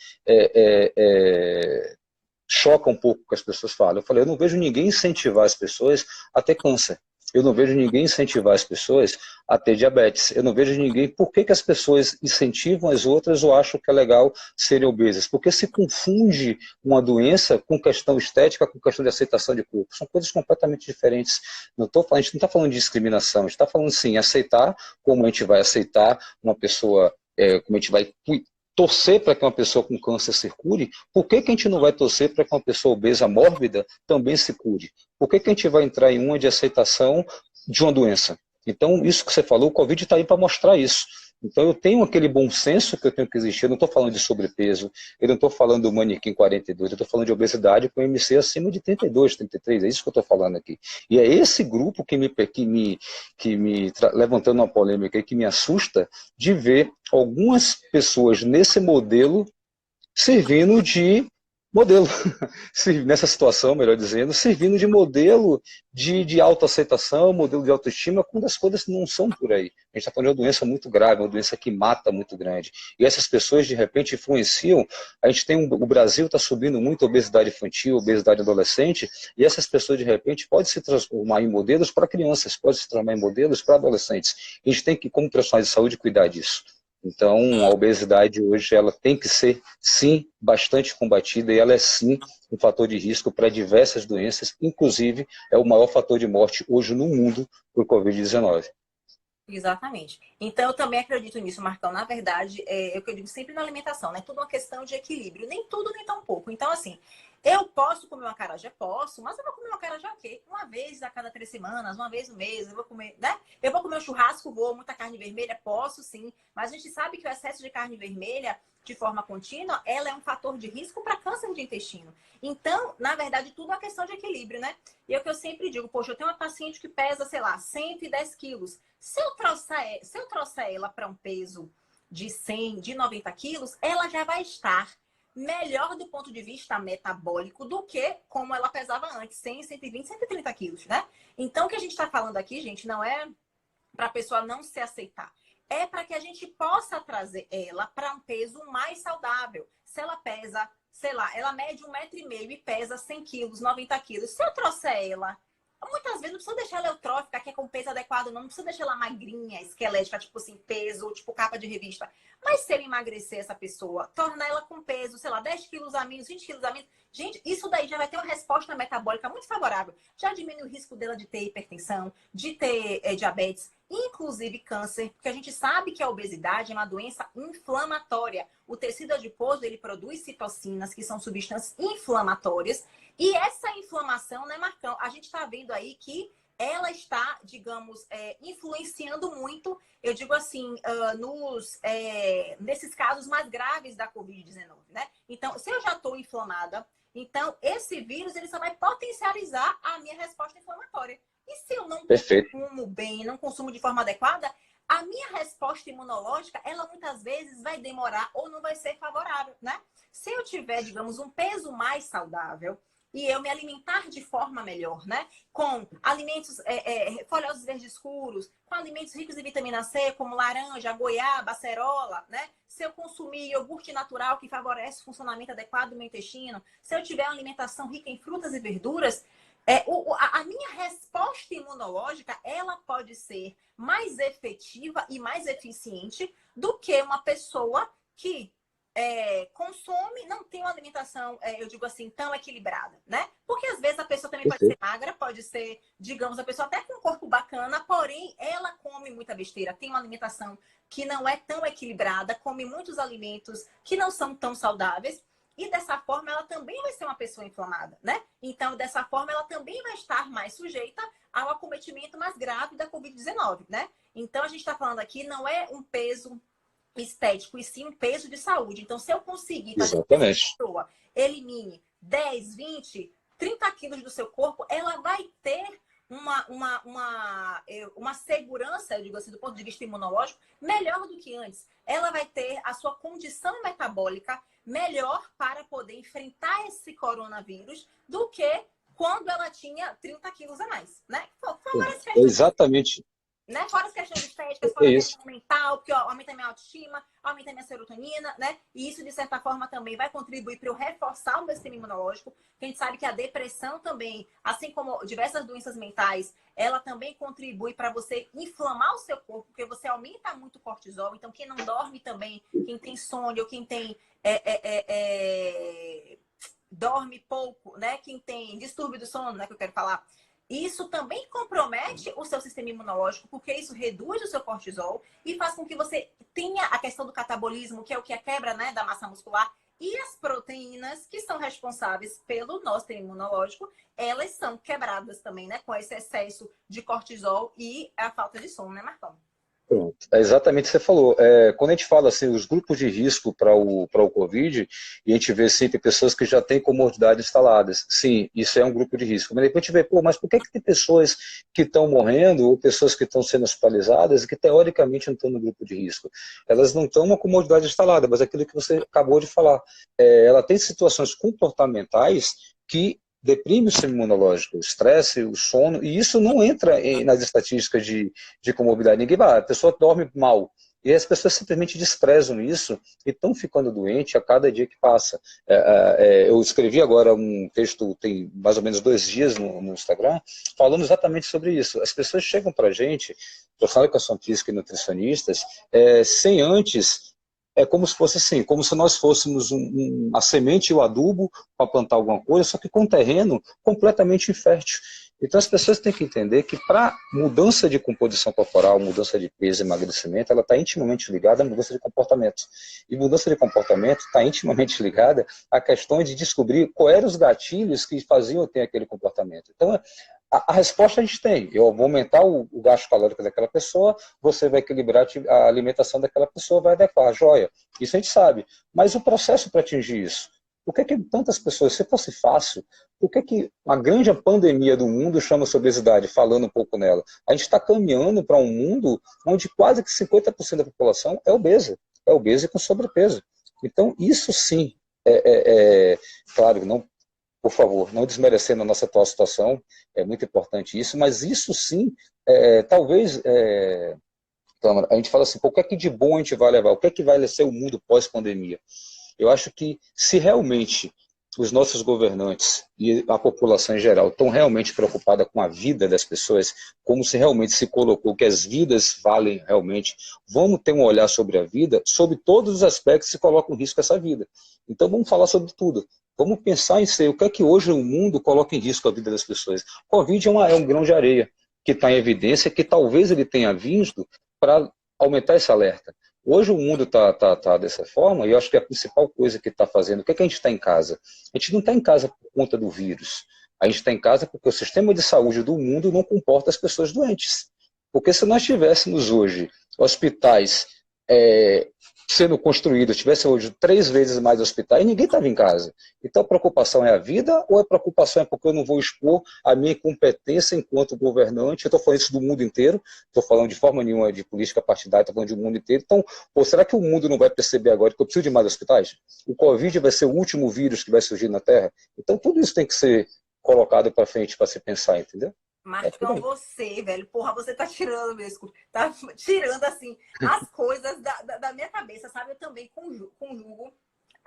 Speaker 2: choca um pouco o que as pessoas falam. Eu falei, eu não vejo ninguém incentivar as pessoas a ter câncer. Eu não vejo ninguém incentivar as pessoas a ter diabetes. Eu não vejo ninguém... Por que as pessoas incentivam as outras ou acham que é legal serem obesas? Porque se confunde uma doença com questão estética, com questão de aceitação de corpo. São coisas completamente diferentes. A gente não está falando de discriminação, a gente está falando, sim, aceitar como a gente vai aceitar uma pessoa, como a gente vai torcer para que uma pessoa com câncer se cure. Por que a gente não vai torcer para que uma pessoa obesa mórbida também se cure? Por que a gente vai entrar em uma de aceitação de uma doença? Então, isso que você falou, o Covid está aí para mostrar isso. Então, eu tenho aquele bom senso que eu tenho que existir. Eu não estou falando de sobrepeso, eu não estou falando do manequim 42, eu estou falando de obesidade com MC acima de 32, 33, é isso que eu estou falando aqui. E é esse grupo que levantando uma polêmica e que me assusta de ver algumas pessoas nesse modelo servindo de modelo, nessa situação, melhor dizendo, servindo de modelo de autoaceitação, modelo de autoestima, quando as coisas não são por aí. A gente está falando de uma doença muito grave, uma doença que mata muito grande. E essas pessoas, de repente, influenciam. A gente tem o Brasil está subindo muito obesidade infantil, obesidade adolescente, e essas pessoas, de repente, podem se transformar em modelos para crianças, podem se transformar em modelos para adolescentes. A gente tem que, como profissionais de saúde, cuidar disso. Então, a obesidade hoje ela tem que ser, sim, bastante combatida e ela é, sim, um fator de risco para diversas doenças, inclusive é o maior fator de morte hoje no mundo por Covid-19.
Speaker 1: Exatamente. Então, eu também acredito nisso, Marcão. Na verdade, é o que eu digo sempre na alimentação, né? Tudo uma questão de equilíbrio. Nem tudo, nem tão pouco. Então, assim, eu posso comer uma acarajé? Posso, mas eu vou comer uma acarajé o quê? Uma vez a cada 3 semanas, uma vez no mês, eu vou comer, né? Eu vou comer um churrasco, muita carne vermelha? Posso, sim. Mas a gente sabe que o excesso de carne vermelha, de forma contínua, ela é um fator de risco para câncer de intestino. Então, na verdade, tudo é uma questão de equilíbrio, né? E é o que eu sempre digo, poxa, eu tenho uma paciente que pesa, sei lá, 110 quilos. Se eu trouxer ela para um peso de 100, de 90 quilos, ela já vai estar melhor do ponto de vista metabólico do que como ela pesava antes, 100, 120, 130 quilos, né? Então, o que a gente está falando aqui, gente, não é para a pessoa não se aceitar. É para que a gente possa trazer ela para um peso mais saudável. Se ela pesa, sei lá, ela mede 1,5 m e pesa 100 quilos, 90 quilos. Se eu trouxer ela Muitas vezes não precisa deixar ela eutrófica, que é com peso adequado, não precisa deixar ela magrinha, esquelética, tipo assim, peso, tipo capa de revista. Mas se ele emagrecer essa pessoa, tornar ela com peso, sei lá, 10 quilos a menos, 20 quilos a menos, gente, isso daí já vai ter uma resposta metabólica muito favorável. Já diminui o risco dela de ter hipertensão, de ter diabetes, inclusive câncer, porque a gente sabe que a obesidade é uma doença inflamatória. O tecido adiposo, ele produz citocinas, que são substâncias inflamatórias, e essa inflamação, né, Marcão, a gente está vendo aí que ela está, digamos, influenciando muito, eu digo assim, nesses casos mais graves da Covid-19, né? Então, se eu já estou inflamada, então esse vírus ele só vai potencializar a minha resposta inflamatória. E se eu não
Speaker 2: Perfeito.
Speaker 1: consumo bem, não consumo de forma adequada, a minha resposta imunológica, ela muitas vezes vai demorar ou não vai ser favorável, né? Se eu tiver, digamos, um peso mais saudável, e eu me alimentar de forma melhor, né? Com alimentos folhosos verdes escuros, com alimentos ricos em vitamina C, como laranja, goiaba, acerola, né? Se eu consumir iogurte natural que favorece o funcionamento adequado do meu intestino, se eu tiver uma alimentação rica em frutas e verduras, a minha resposta imunológica, ela pode ser mais efetiva e mais eficiente do que uma pessoa que consome, não tem uma alimentação, eu digo assim, tão equilibrada, né? Porque às vezes a pessoa também pode ser
Speaker 2: Perfeito.
Speaker 1: magra, pode ser, digamos, a pessoa até com um corpo bacana, porém ela come muita besteira, tem uma alimentação que não é tão equilibrada, come muitos alimentos que não são tão saudáveis, e dessa forma ela também vai ser uma pessoa inflamada, né? Então, dessa forma, ela também vai estar mais sujeita ao acometimento mais grave da Covid-19, né? Então, a gente está falando aqui, não é um peso estético, e sim um peso de saúde. Então, se eu conseguir fazer com que essa
Speaker 2: Exatamente.
Speaker 1: pessoa elimine 10, 20, 30 quilos do seu corpo, ela vai ter uma segurança, eu digo assim, do ponto de vista imunológico, melhor do que antes. Ela vai ter a sua condição metabólica melhor para poder enfrentar esse coronavírus do que quando ela tinha 30 quilos a mais, né? Fora as
Speaker 2: É
Speaker 1: questões,
Speaker 2: exatamente.
Speaker 1: né? Fora as questões estéticas,
Speaker 2: É
Speaker 1: fora a
Speaker 2: isso.
Speaker 1: questão mental, porque ó, aumenta a minha autoestima, aumenta a minha serotonina, né? E isso, de certa forma, também vai contribuir para eu reforçar o meu sistema imunológico. Porque a gente sabe que a depressão também, assim como diversas doenças mentais, ela também contribui para você inflamar o seu corpo, porque você aumenta muito o cortisol. Então, quem não dorme também, quem tem sono, quem tem dorme pouco, né? Quem tem distúrbio do sono, né? Que eu quero falar. Isso também compromete o seu sistema imunológico, porque isso reduz o seu cortisol e faz com que você tenha a questão do catabolismo, que é o que é a quebra, né, da massa muscular. E as proteínas que são responsáveis pelo nosso sistema imunológico, elas são quebradas também, né? Com esse excesso de cortisol e a falta de sono, né, Marcão?
Speaker 2: Pronto. É exatamente o que você falou. Quando a gente fala assim, os grupos de risco para o Covid, e a gente vê sempre pessoas que já têm comorbidades instaladas. Sim, isso é um grupo de risco. Mas depois a gente vê, pô, mas por que tem pessoas que estão morrendo, ou pessoas que estão sendo hospitalizadas, que teoricamente não estão no grupo de risco? Elas não estão uma comorbidade instalada, mas aquilo que você acabou de falar. Ela tem situações comportamentais que deprime o sistema imunológico, o estresse, o sono, e isso não entra nas estatísticas de comorbidade. Ninguém vai, a pessoa dorme mal. E as pessoas simplesmente desprezam isso e estão ficando doentes a cada dia que passa. Eu escrevi agora um texto, tem mais ou menos 2 dias no Instagram, falando exatamente sobre isso. As pessoas chegam para a gente, profissionais de educação física e nutricionistas, sem antes. É como se fosse assim, como se nós fôssemos a semente e o adubo para plantar alguma coisa, só que com um terreno completamente infértil. Então as pessoas têm que entender que para mudança de composição corporal, mudança de peso e emagrecimento, ela está intimamente ligada à mudança de comportamento. E mudança de comportamento está intimamente ligada à questão de descobrir quais eram os gatilhos que faziam eu ter aquele comportamento. Então a resposta a gente tem. Eu vou aumentar o gasto calórico daquela pessoa, você vai equilibrar a alimentação daquela pessoa, vai adequar, joia. Isso a gente sabe. Mas o processo para atingir isso? Por que tantas pessoas, se fosse fácil, por que a grande pandemia do mundo chama-se obesidade, falando um pouco nela? A gente está caminhando para um mundo onde quase que 50% da população é obesa e com sobrepeso. Então, isso sim, claro, não. Por favor, não desmerecendo a nossa atual situação, é muito importante isso, mas isso sim, talvez, a gente fala assim, o que é que de bom a gente vai levar? O que é que vai ser o mundo pós-pandemia? Eu acho que se realmente os nossos governantes e a população em geral estão realmente preocupada com a vida das pessoas, como se realmente se colocou que as vidas valem realmente, vamos ter um olhar sobre a vida, sobre todos os aspectos que se colocam em risco essa vida. Então vamos falar sobre tudo. Vamos pensar em ser o que é que hoje o mundo coloca em risco a vida das pessoas. O Covid é um grão de areia que está em evidência, que talvez ele tenha vindo para aumentar esse alerta. Hoje o mundo tá dessa forma, e eu acho que a principal coisa que está fazendo, o que é que a gente está em casa? A gente não está em casa por conta do vírus. A gente está em casa porque o sistema de saúde do mundo não comporta as pessoas doentes. Porque se nós tivéssemos hoje hospitais sendo construídos, tivesse hoje 3 vezes mais hospitais, ninguém estava em casa. Então a preocupação é a vida ou a preocupação é porque eu não vou expor a minha incompetência enquanto governante? Eu estou falando isso do mundo inteiro, estou falando de forma nenhuma de política partidária, estou falando do mundo inteiro. Então, será que o mundo não vai perceber agora que eu preciso de mais hospitais? O Covid vai ser o último vírus que vai surgir na Terra? Então tudo isso tem que ser colocado para frente para se pensar, entendeu?
Speaker 1: Marcão, você, velho, porra, você tá tirando mesmo, tá tirando, assim, as coisas da minha cabeça, sabe? Eu também conjugo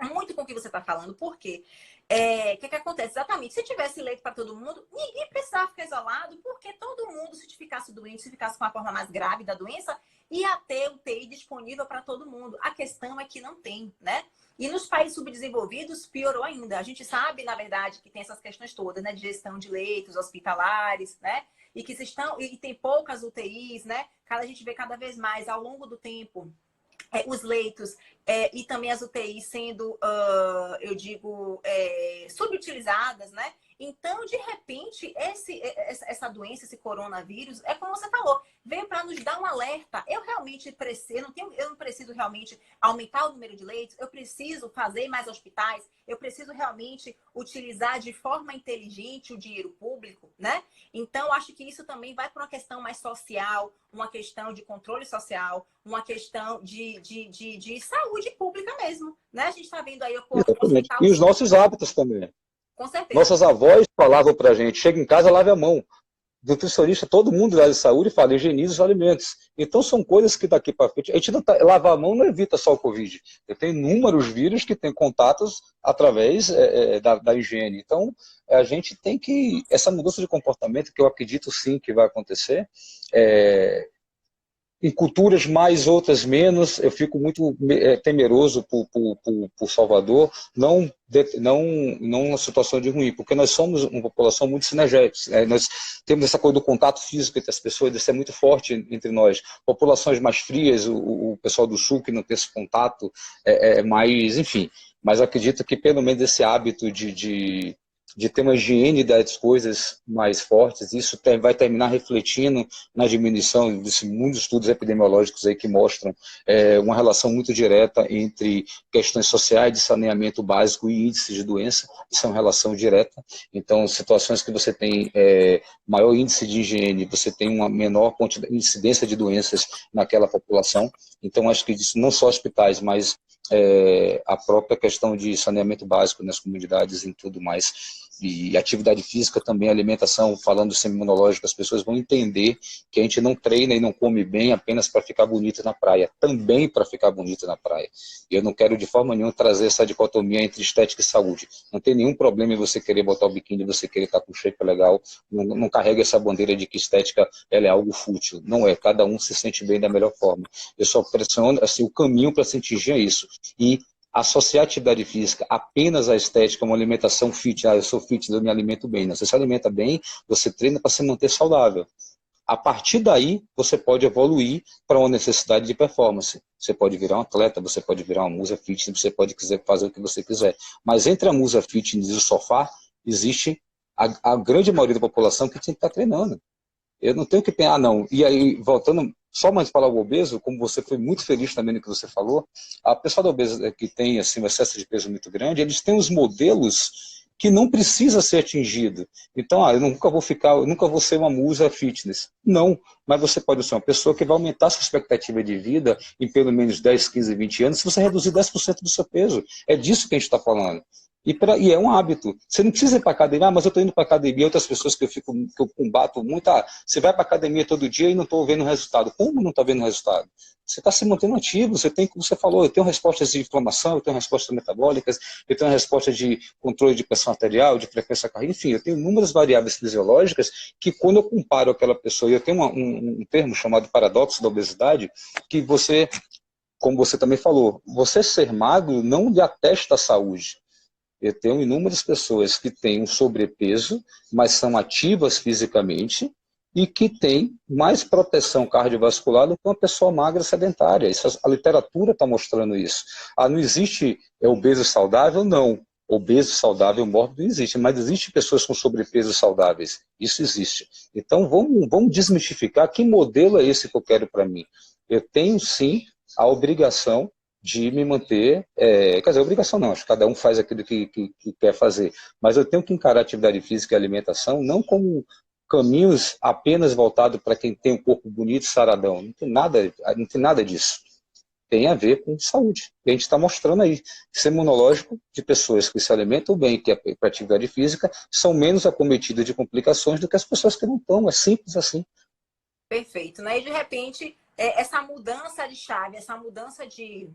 Speaker 1: muito com o que você tá falando, porque o que acontece? Exatamente, se tivesse leito para todo mundo, ninguém precisava ficar isolado, porque todo mundo, se ficasse doente, se ficasse com a forma mais grave da doença, ia ter UTI disponível para todo mundo. A questão é que não tem, né? E nos países subdesenvolvidos, piorou ainda. A gente sabe, na verdade, que tem essas questões todas, né? De gestão de leitos hospitalares, né? E que e tem poucas UTIs, né? A gente vê cada vez mais, ao longo do tempo, os leitos e também as UTIs sendo, eu digo, subutilizadas, né? Então, de repente, essa doença, esse coronavírus, é como você falou, veio para nos dar um alerta. Eu realmente preciso, eu não preciso realmente aumentar o número de leitos, eu preciso fazer mais hospitais, eu preciso realmente utilizar de forma inteligente o dinheiro público, né? Então, acho que isso também vai para uma questão mais social, uma questão de controle social, uma questão de saúde pública mesmo, né? A gente está vendo aí o hospital...
Speaker 2: E os nossos hábitos também.
Speaker 1: Com certeza.
Speaker 2: Nossas avós falavam pra gente, chega em casa, lave a mão. Nutricionista, todo mundo da área de saúde fala, higienize os alimentos. Então são coisas que daqui para frente, a gente não lavar a mão não evita só o Covid. Tem inúmeros vírus que têm contatos através da higiene. Então a gente tem que, essa mudança de comportamento, que eu acredito sim que vai acontecer, em culturas mais, outras menos, eu fico muito temeroso por Salvador, não uma situação de ruim, porque nós somos uma população muito sinergética, nós temos essa coisa do contato físico entre as pessoas, isso é muito forte entre nós. Populações mais frias, o pessoal do sul que não tem esse contato, mais, enfim, mas eu acredito que pelo menos esse hábito de ter uma higiene das coisas mais fortes, isso vai terminar refletindo na diminuição de muitos estudos epidemiológicos aí que mostram uma relação muito direta entre questões sociais de saneamento básico e índice de doença, isso é uma relação direta. Então, situações que você tem maior índice de higiene, você tem uma menor incidência de doenças naquela população. Então, acho que isso não só hospitais, mas a própria questão de saneamento básico nas comunidades e tudo mais. E atividade física também, alimentação, falando do sistema imunológico, as pessoas vão entender que a gente não treina e não come bem apenas para ficar bonito na praia, também para ficar bonito na praia. E eu não quero de forma nenhuma trazer essa dicotomia entre estética e saúde. Não tem nenhum problema em você querer botar o biquíni, você querer estar com shape legal, não carrega essa bandeira de que estética ela é algo fútil. Não é, cada um se sente bem da melhor forma. Eu só pressiono assim, o caminho para se atingir é isso. E associar a atividade física apenas à estética, uma alimentação fit, eu sou fit, eu me alimento bem. Não, você se alimenta bem, você treina para se manter saudável. A partir daí, você pode evoluir para uma necessidade de performance. Você pode virar um atleta, você pode virar uma musa fitness, você pode fazer o que você quiser. Mas entre a musa fitness e o sofá, existe a grande maioria da população que tem que estar treinando. Eu não tenho que pensar, não. E aí, voltando, só mais falar o obeso, como você foi muito feliz também no que você falou, a pessoa do obeso que tem assim, um excesso de peso muito grande, eles têm os modelos que não precisa ser atingido. Então, eu nunca vou ser uma musa fitness. Não, mas você pode ser uma pessoa que vai aumentar a sua expectativa de vida em pelo menos 10, 15, 20 anos, se você reduzir 10% do seu peso. É disso que a gente está falando. E é um hábito. Você não precisa ir para academia, mas eu estou indo para academia. Outras pessoas que eu combato muito, você vai para academia todo dia e não estou vendo resultado. Como não está vendo resultado? Você está se mantendo ativo, você tem, como você falou, eu tenho respostas de inflamação, eu tenho respostas metabólicas, eu tenho respostas de controle de pressão arterial, de frequência cardíaca, enfim, eu tenho inúmeras variáveis fisiológicas que quando eu comparo aquela pessoa, e eu tenho um termo chamado paradoxo da obesidade, que você, como você também falou, você ser magro não lhe atesta a saúde. Eu tenho inúmeras pessoas que têm um sobrepeso, mas são ativas fisicamente e que têm mais proteção cardiovascular do que uma pessoa magra sedentária. A literatura está mostrando isso. Não existe obeso saudável? Não. Obeso saudável mórbido não existe, mas existe pessoas com sobrepeso saudáveis. Isso existe. Então vamos desmistificar que modelo é esse que eu quero para mim. Eu tenho sim a obrigação de me manter, quer dizer, obrigação não, acho que cada um faz aquilo que quer fazer, mas eu tenho que encarar a atividade física e alimentação não como caminhos apenas voltados para quem tem um corpo bonito, saradão, não tem nada disso. Tem a ver com saúde. E a gente está mostrando aí, sistema imunológico de pessoas que se alimentam bem, que praticam atividade física, são menos acometidas de complicações do que as pessoas que não estão, é simples assim.
Speaker 1: Perfeito, né? E de repente, essa mudança de chave, essa mudança de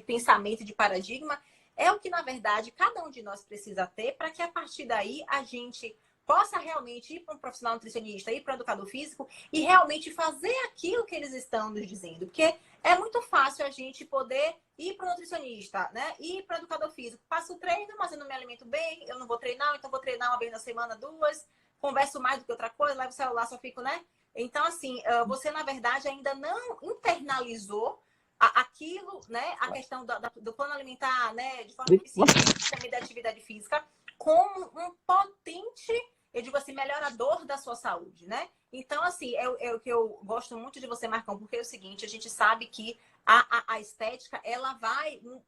Speaker 1: pensamento, de paradigma, é o que, na verdade, cada um de nós precisa ter para que, a partir daí, a gente possa realmente ir para um profissional nutricionista, ir para um educador físico e realmente fazer aquilo que eles estão nos dizendo. Porque é muito fácil a gente poder ir para um nutricionista, né? Ir para o educador físico. Faço o treino, mas eu não me alimento bem, eu não vou treinar, então vou treinar uma vez na semana, duas, converso mais do que outra coisa, levo o celular, só fico, né? Então, assim, você, na verdade, ainda não internalizou aquilo, né, a questão do plano alimentar, né, de forma eficiente, também da atividade física, como um potente, eu digo assim, melhorador da sua saúde, né? Então, assim, é o que eu gosto muito de você, Marcão, porque é o seguinte, a gente sabe que a estética, ela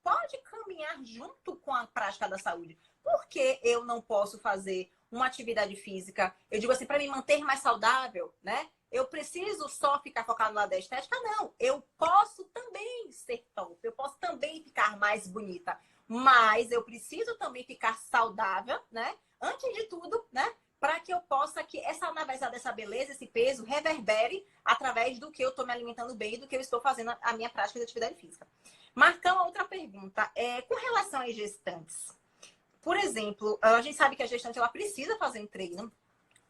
Speaker 1: pode caminhar junto com a prática da saúde. Por que eu não posso fazer uma atividade física, eu digo assim, para me manter mais saudável, né? Eu preciso só ficar focado no lado da estética? Não, eu posso também ser top, eu posso também ficar mais bonita, mas eu preciso também ficar saudável, né? Antes de tudo, né? Para que eu possa que essa beleza, esse peso, reverbere através do que eu estou me alimentando bem e do que eu estou fazendo a minha prática de atividade física. Marcão, outra pergunta. Com relação às gestantes, por exemplo, a gente sabe que a gestante ela precisa fazer um treino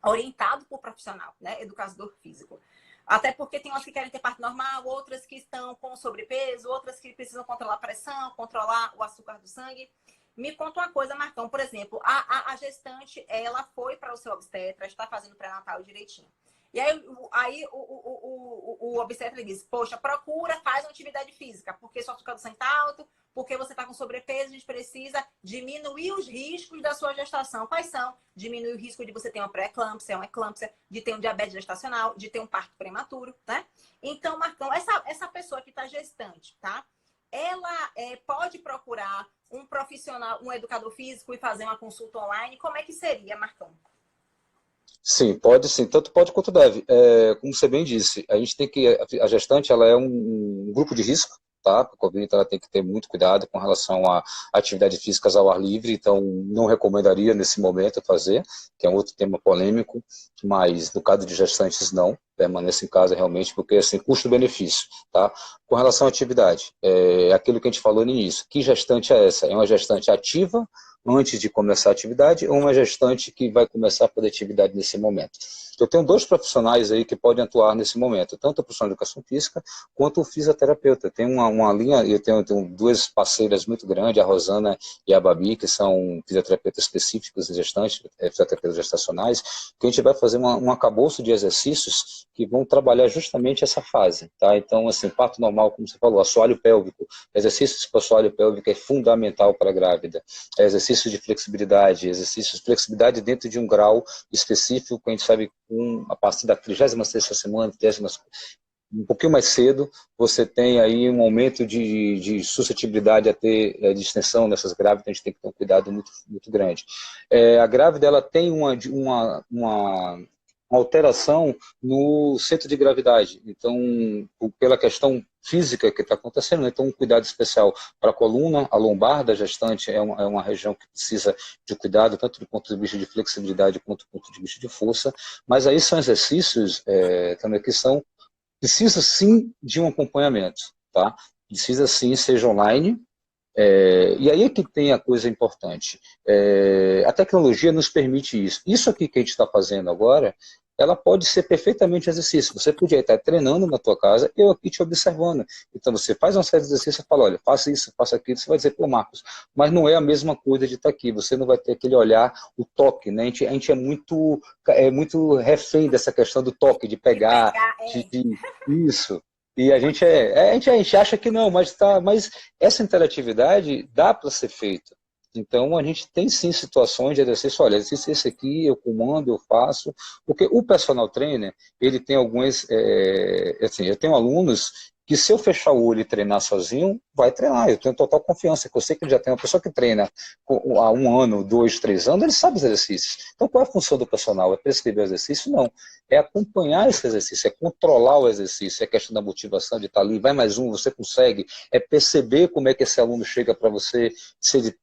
Speaker 1: orientado por profissional, né? Educador físico. Até porque tem umas que querem ter parto normal, outras que estão com sobrepeso, outras que precisam controlar a pressão, controlar o açúcar do sangue. Me conta uma coisa, Marcão, por exemplo, a gestante, ela foi para o seu obstetra, está fazendo pré-natal direitinho. E aí o obstetra diz, poxa, procura, faz uma atividade física, porque seu açúcar do sangue está alto, porque você está com sobrepeso, a gente precisa diminuir os riscos da sua gestação. Quais são? Diminuir o risco de você ter uma pré-eclâmpsia, uma eclâmpsia, de ter um diabetes gestacional, de ter um parto prematuro, né? Então, Marcão, essa pessoa que está gestante, tá? Ela pode procurar um profissional, um educador físico e fazer uma consulta online? Como é que seria, Marcão?
Speaker 2: Sim, pode sim, tanto pode quanto deve. Como você bem disse, a gente tem que, a gestante ela é um grupo de risco, tá? A Covid ela tem que ter muito cuidado com relação a atividades físicas ao ar livre, então não recomendaria nesse momento fazer, que é um outro tema polêmico, mas no caso de gestantes não, permaneça em casa realmente, porque assim, custo-benefício, tá? Com relação à atividade, aquilo que a gente falou no início, que gestante é essa? É uma gestante ativa, antes de começar a atividade, ou uma gestante que vai começar a fazer atividade nesse momento. Eu tenho dois profissionais aí que podem atuar nesse momento, tanto a profissional de educação física quanto o fisioterapeuta. Eu tenho uma linha, eu tenho duas parceiras muito grandes, a Rosana e a Babi, que são fisioterapeutas específicos e gestantes, fisioterapeutas gestacionais, que a gente vai fazer um arcabouço de exercícios que vão trabalhar justamente essa fase, tá? Então, assim, parto normal, como você falou, assoalho pélvico, exercícios para assoalho pélvico é fundamental para a grávida, exercício de flexibilidade, exercícios de flexibilidade dentro de um grau específico, que a gente sabe a partir da 36ª semana, 30ª, um pouquinho mais cedo, você tem aí um aumento de suscetibilidade a ter de extensão nessas grávidas, então a gente tem que ter um cuidado muito, muito grande. A grávida ela tem uma uma alteração no centro de gravidade. Então, pela questão física que está acontecendo, então um cuidado especial para a coluna, a lombar da gestante é uma região que precisa de cuidado, tanto do ponto de vista de flexibilidade quanto do ponto de vista de força, mas aí são exercícios também que precisa sim de um acompanhamento, tá? Precisa sim, seja online, e aí é que tem a coisa importante. A tecnologia nos permite isso. Isso aqui que a gente está fazendo agora, ela pode ser perfeitamente exercício. Você podia estar treinando na tua casa, eu aqui te observando. Então você faz uma série de exercícios e fala, olha, faça isso, faça aquilo. Você vai dizer, pô, Marcos, mas não é a mesma coisa de estar aqui. Você não vai ter aquele olhar, o toque, né? A gente é muito refém dessa questão do toque, de
Speaker 1: De
Speaker 2: pegar,
Speaker 1: pegar,
Speaker 2: isso. E a gente acha que não, mas essa interatividade dá para ser feita. Então, a gente tem sim situações de exercício, olha, exercício esse aqui, eu comando, eu faço, porque o personal trainer, ele tem alguns, assim, eu tenho alunos que se eu fechar o olho e treinar sozinho, vai treinar, eu tenho total confiança, que eu sei que ele já tem uma pessoa que treina há 1 ano, 2, 3 anos, ele sabe os exercícios. Então, qual é a função do personal? É prescrever o exercício? Não. É acompanhar esse exercício, é controlar o exercício, é questão da motivação de estar ali, vai mais um, você consegue, é perceber como é que esse aluno chega para você, se ele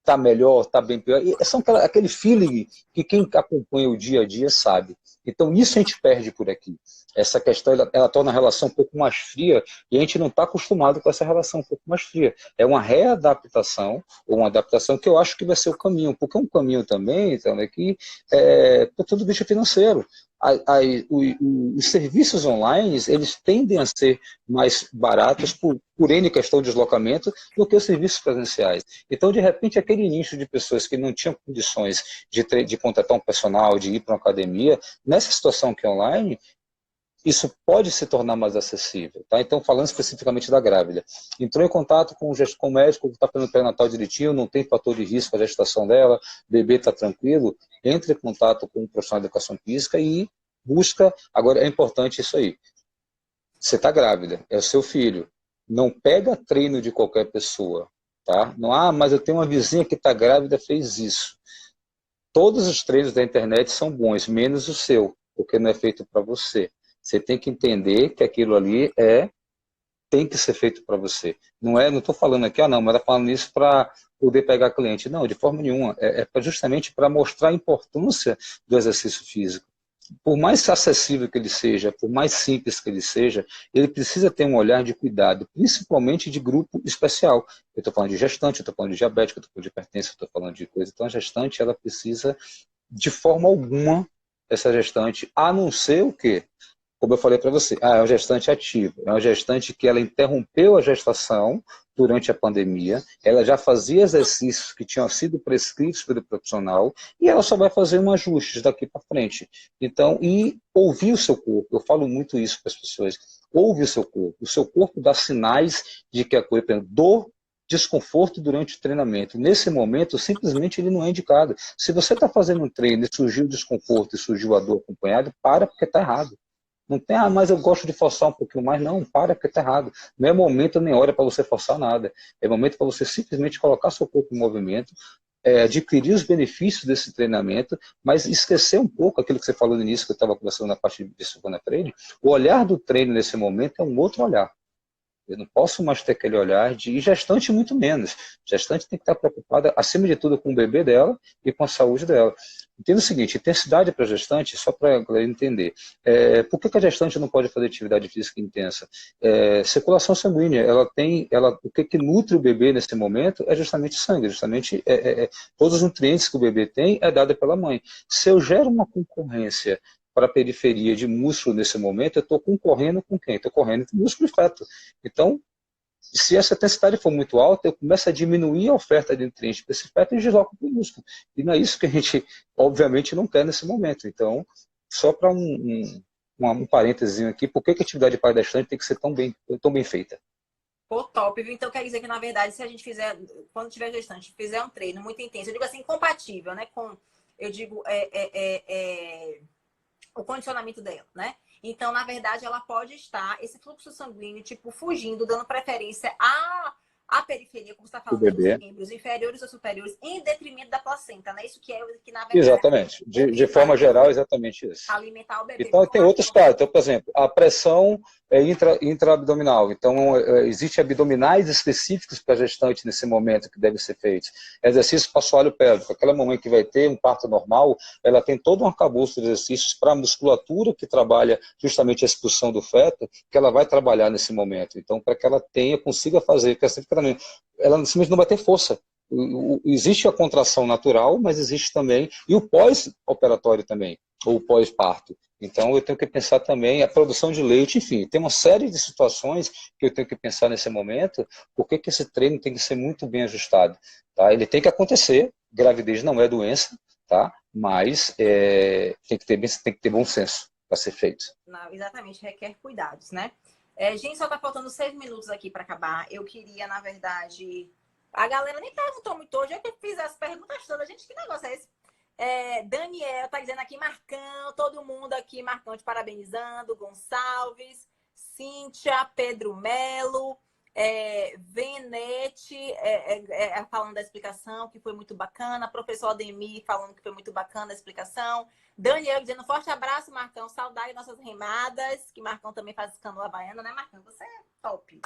Speaker 2: está melhor, está bem pior. E são aquele feeling que quem acompanha o dia a dia sabe. Então, isso a gente perde por aqui. Essa questão, ela torna a relação um pouco mais fria e a gente não está acostumado com essa relação um pouco mais fria. É uma readaptação, ou uma adaptação que eu acho que vai ser o caminho, porque é um caminho também, então, que para todo bicho financeiro. Os serviços online, eles tendem a ser mais baratos por N questão de deslocamento do que os serviços presenciais. Então, de repente, aquele nicho de pessoas que não tinham condições de contratar um personal, de ir para uma academia, nessa situação que é online, isso pode se tornar mais acessível. Tá? Então, falando especificamente da grávida, entrou em contato com o médico que está fazendo o pré-natal direitinho, não tem fator de risco a gestação dela, o bebê está tranquilo, entre em contato com o profissional de educação física e busca. Agora, é importante isso aí. Você está grávida, é o seu filho. Não pega treino de qualquer pessoa. Tá? Não, mas eu tenho uma vizinha que está grávida, fez isso. Todos os treinos da internet são bons, menos o seu, porque não é feito para você. Você tem que entender que aquilo ali tem que ser feito para você. Não estou falando aqui, não, mas está falando isso para poder pegar cliente. Não, de forma nenhuma. Justamente para mostrar a importância do exercício físico. Por mais acessível que ele seja, por mais simples que ele seja, ele precisa ter um olhar de cuidado, principalmente de grupo especial. Eu estou falando de gestante, eu estou falando de diabético, eu estou falando de hipertensão, eu estou falando de coisa. Então, a gestante, ela precisa, de forma alguma, essa gestante, a não ser o quê? Como eu falei para você, é uma gestante ativa, é uma gestante que ela interrompeu a gestação durante a pandemia, ela já fazia exercícios que tinham sido prescritos pelo profissional e ela só vai fazer um ajuste daqui para frente. Então, e ouvir o seu corpo, eu falo muito isso para as pessoas, ouve o seu corpo dá sinais de que a coisa, por exemplo, dor, desconforto durante o treinamento. Nesse momento, simplesmente ele não é indicado. Se você está fazendo um treino e surgiu o desconforto e surgiu a dor acompanhada, para porque está errado. Não tem, mas eu gosto de forçar um pouquinho mais. Não, para, porque está errado. Não é momento nem hora para você forçar nada. É momento para você simplesmente colocar seu corpo em movimento, adquirir os benefícios desse treinamento, mas esquecer um pouco aquilo que você falou no início, que eu estava conversando na parte de Silvana Freire. O olhar do treino nesse momento é um outro olhar. Eu não posso mais ter aquele olhar de gestante, muito menos. Gestante tem que estar preocupada, acima de tudo, com o bebê dela e com a saúde dela. Entenda o seguinte, intensidade para a gestante, só para a galera entender. Por que a gestante não pode fazer atividade física intensa? Circulação sanguínea, o que nutre o bebê nesse momento é justamente sangue, justamente todos os nutrientes que o bebê tem é dado pela mãe. Se eu gero uma concorrência para a periferia de músculo nesse momento, eu estou concorrendo com quem? Estou correndo com músculo e feto. Então, se essa intensidade for muito alta, eu começo a diminuir a oferta de nutrientes para esse feto e desloco para o músculo. E não é isso que a gente, obviamente, não quer nesse momento. Então, só para um parênteses aqui, por que a atividade palestante tem que ser tão bem feita?
Speaker 1: Pô, top, viu? Então quer dizer que, na verdade, se a gente fizer, quando tiver gestante, fizer um treino muito intenso, eu digo assim, compatível, né? Eu digo, o condicionamento dela, né? Então, na verdade, ela pode estar, esse fluxo sanguíneo, tipo, fugindo, dando preferência a periferia, como você está
Speaker 2: O
Speaker 1: falando, dos
Speaker 2: bebê.
Speaker 1: membros inferiores ou superiores, em detrimento da placenta, né? Isso que é que, na verdade,
Speaker 2: Exatamente.
Speaker 1: o
Speaker 2: De
Speaker 1: que
Speaker 2: forma
Speaker 1: vai
Speaker 2: geral, exatamente isso.
Speaker 1: alimentar o bebê.
Speaker 2: Então,
Speaker 1: Vamos
Speaker 2: tem
Speaker 1: lá,
Speaker 2: outros
Speaker 1: então.
Speaker 2: casos. Então, por exemplo, a pressão é intraabdominal. Então, existem abdominais específicos para a gestante nesse momento que devem ser feitos. Exercício para o assoalho pélvico. Aquela mamãe que vai ter um parto normal, ela tem todo um arcabouço de exercícios para a musculatura que trabalha justamente a expulsão do feto, que ela vai trabalhar nesse momento. Então, para que ela consiga fazer, porque ela simplesmente não vai ter força. Existe a contração natural, mas existe também, e o pós-operatório também, ou pós-parto. Então, eu tenho que pensar também a produção de leite, enfim, tem uma série de situações que eu tenho que pensar nesse momento, porque que esse treino tem que ser muito bem ajustado. Tá? Ele tem que acontecer, gravidez não é doença, tá? Mas tem que ter bom senso para ser feito.
Speaker 1: Não, exatamente, requer cuidados, né? Gente, só tá faltando 6 minutos aqui para acabar. Eu queria, na verdade... A galera nem perguntou muito hoje, eu que fiz as perguntas todas. Gente, que negócio é esse? Daniel tá dizendo aqui, Marcão, todo mundo aqui, Marcão te parabenizando, Gonçalves, Cíntia, Pedro Melo, Venete falando da explicação, que foi muito bacana, professor Ademir falando que foi muito bacana a explicação, Daniel dizendo forte abraço, Marcão, saudade das nossas remadas, que Marcão também faz canoa baiana, né, Marcão? Você é top,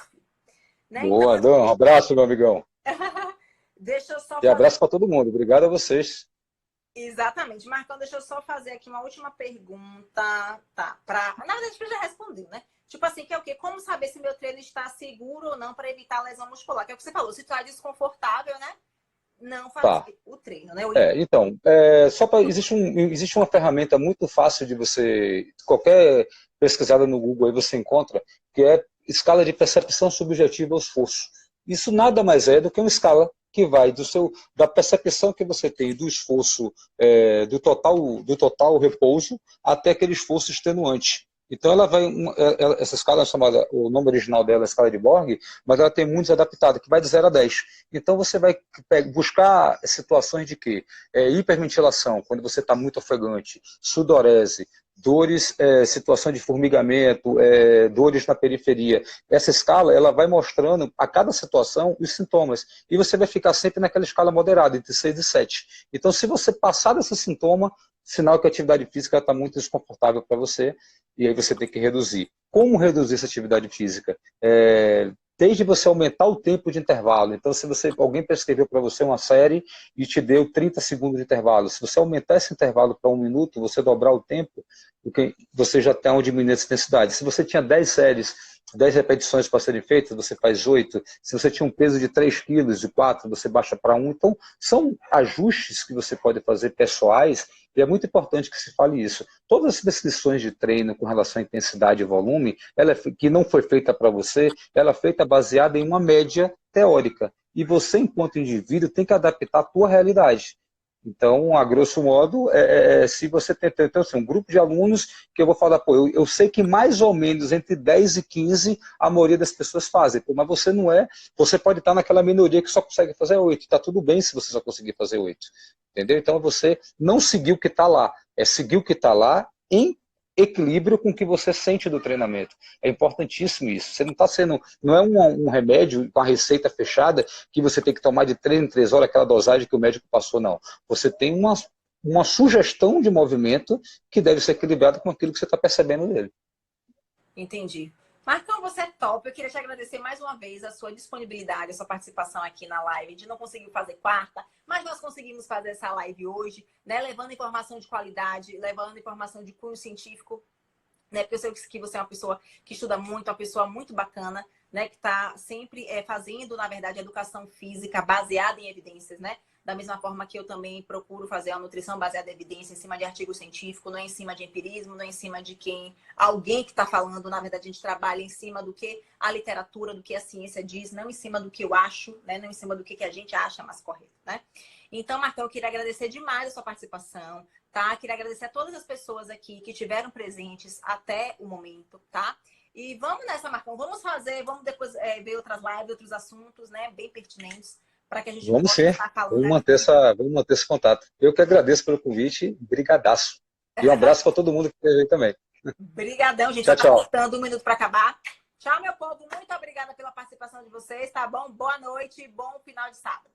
Speaker 1: né?
Speaker 2: Boa,
Speaker 1: Então,
Speaker 2: Dom, um abraço, meu amigão.
Speaker 1: deixa eu só
Speaker 2: E
Speaker 1: fazer...
Speaker 2: abraço para todo mundo. Obrigado a vocês.
Speaker 1: Exatamente. Marcão, deixa eu só fazer aqui uma última pergunta. Tá, na verdade, eu já respondeu, né? Tipo assim, que é o quê? Como saber se meu treino está seguro ou não para evitar lesão muscular? Que é o que você falou, se tu é desconfortável, né? Não fazer
Speaker 2: Tá.
Speaker 1: o treino, né?
Speaker 2: Então, existe uma ferramenta muito fácil de você, qualquer pesquisada no Google aí você encontra, que é escala de percepção subjetiva ao esforço. Isso nada mais é do que uma escala que vai da percepção que você tem do esforço, do total repouso até aquele esforço extenuante. Então essa escala é chamada, o nome original dela é a escala de Borg, mas ela tem muitos adaptados, que vai de 0 a 10. Então você vai buscar situações de quê? Hiperventilação, quando você está muito ofegante, sudorese, dores, situação de formigamento, dores na periferia. Essa escala ela vai mostrando a cada situação os sintomas. E você vai ficar sempre naquela escala moderada, entre 6 e 7. Então, se você passar desse sintoma, sinal que a atividade física está muito desconfortável para você, e aí você tem que reduzir. Como reduzir essa atividade física? Desde você aumentar o tempo de intervalo. Então, se alguém prescreveu para você uma série e te deu 30 segundos de intervalo, se você aumentar esse intervalo para 1 minuto, você dobrar o tempo, você já tem uma diminuição de intensidade. Se você tinha 10 séries, 10 repetições para serem feitas, você faz 8. Se você tinha um peso de 3 quilos, de 4, você baixa para 1. Então, são ajustes que você pode fazer pessoais, e é muito importante que se fale isso. Todas as prescrições de treino com relação à intensidade e volume, que não foi feita para você, ela é feita baseada em uma média teórica. E você, enquanto indivíduo, tem que adaptar a tua realidade. Então, a grosso modo, se você tem então, assim, um grupo de alunos que eu vou falar, pô, eu sei que mais ou menos entre 10 e 15 a maioria das pessoas fazem, pô, mas você não você pode estar naquela minoria que só consegue fazer 8, está tudo bem se você só conseguir fazer 8, entendeu? Então, você não seguir o que está lá, é seguir o que está lá em equilíbrio com o que você sente do treinamento. É importantíssimo isso. Você não está não é um remédio com a receita fechada que você tem que tomar de 3 em 3 horas aquela dosagem que o médico passou, não. Você tem uma sugestão de movimento que deve ser equilibrado com aquilo que você está percebendo dele.
Speaker 1: Entendi. Marcão, você é top. Eu queria te agradecer mais uma vez a sua disponibilidade, a sua participação aqui na live. A gente não conseguiu fazer quarta, mas nós conseguimos fazer essa live hoje, né? Levando informação de qualidade, levando informação de cunho científico, né? Porque eu sei que você é uma pessoa que estuda muito, uma pessoa muito bacana, né? Que está sempre fazendo, na verdade, educação física baseada em evidências, né? Da mesma forma que eu também procuro fazer a nutrição baseada em evidência, em cima de artigo científico, não é em cima de empirismo, não é em cima de alguém que está falando. Na verdade, a gente trabalha em cima do que a literatura, do que a ciência diz, não em cima do que eu acho, né? Não em cima do que a gente acha mais correto, né? Então, Marcão, eu queria agradecer demais a sua participação, tá? Queria agradecer a todas as pessoas aqui que estiveram presentes até o momento, tá? E vamos nessa, Marcão. Vamos depois ver outras lives, outros assuntos, né? Bem pertinentes, para que a gente possa estar falando.
Speaker 2: Vamos manter esse contato. Eu que agradeço pelo convite, brigadaço. E um abraço para todo mundo que esteja aí também.
Speaker 1: Brigadão, gente.
Speaker 2: Tchau,
Speaker 1: Só tá
Speaker 2: tchau.
Speaker 1: faltando 1 minuto para acabar. Tchau, meu povo. Muito obrigada pela participação de vocês, tá bom? Boa noite e bom final de sábado.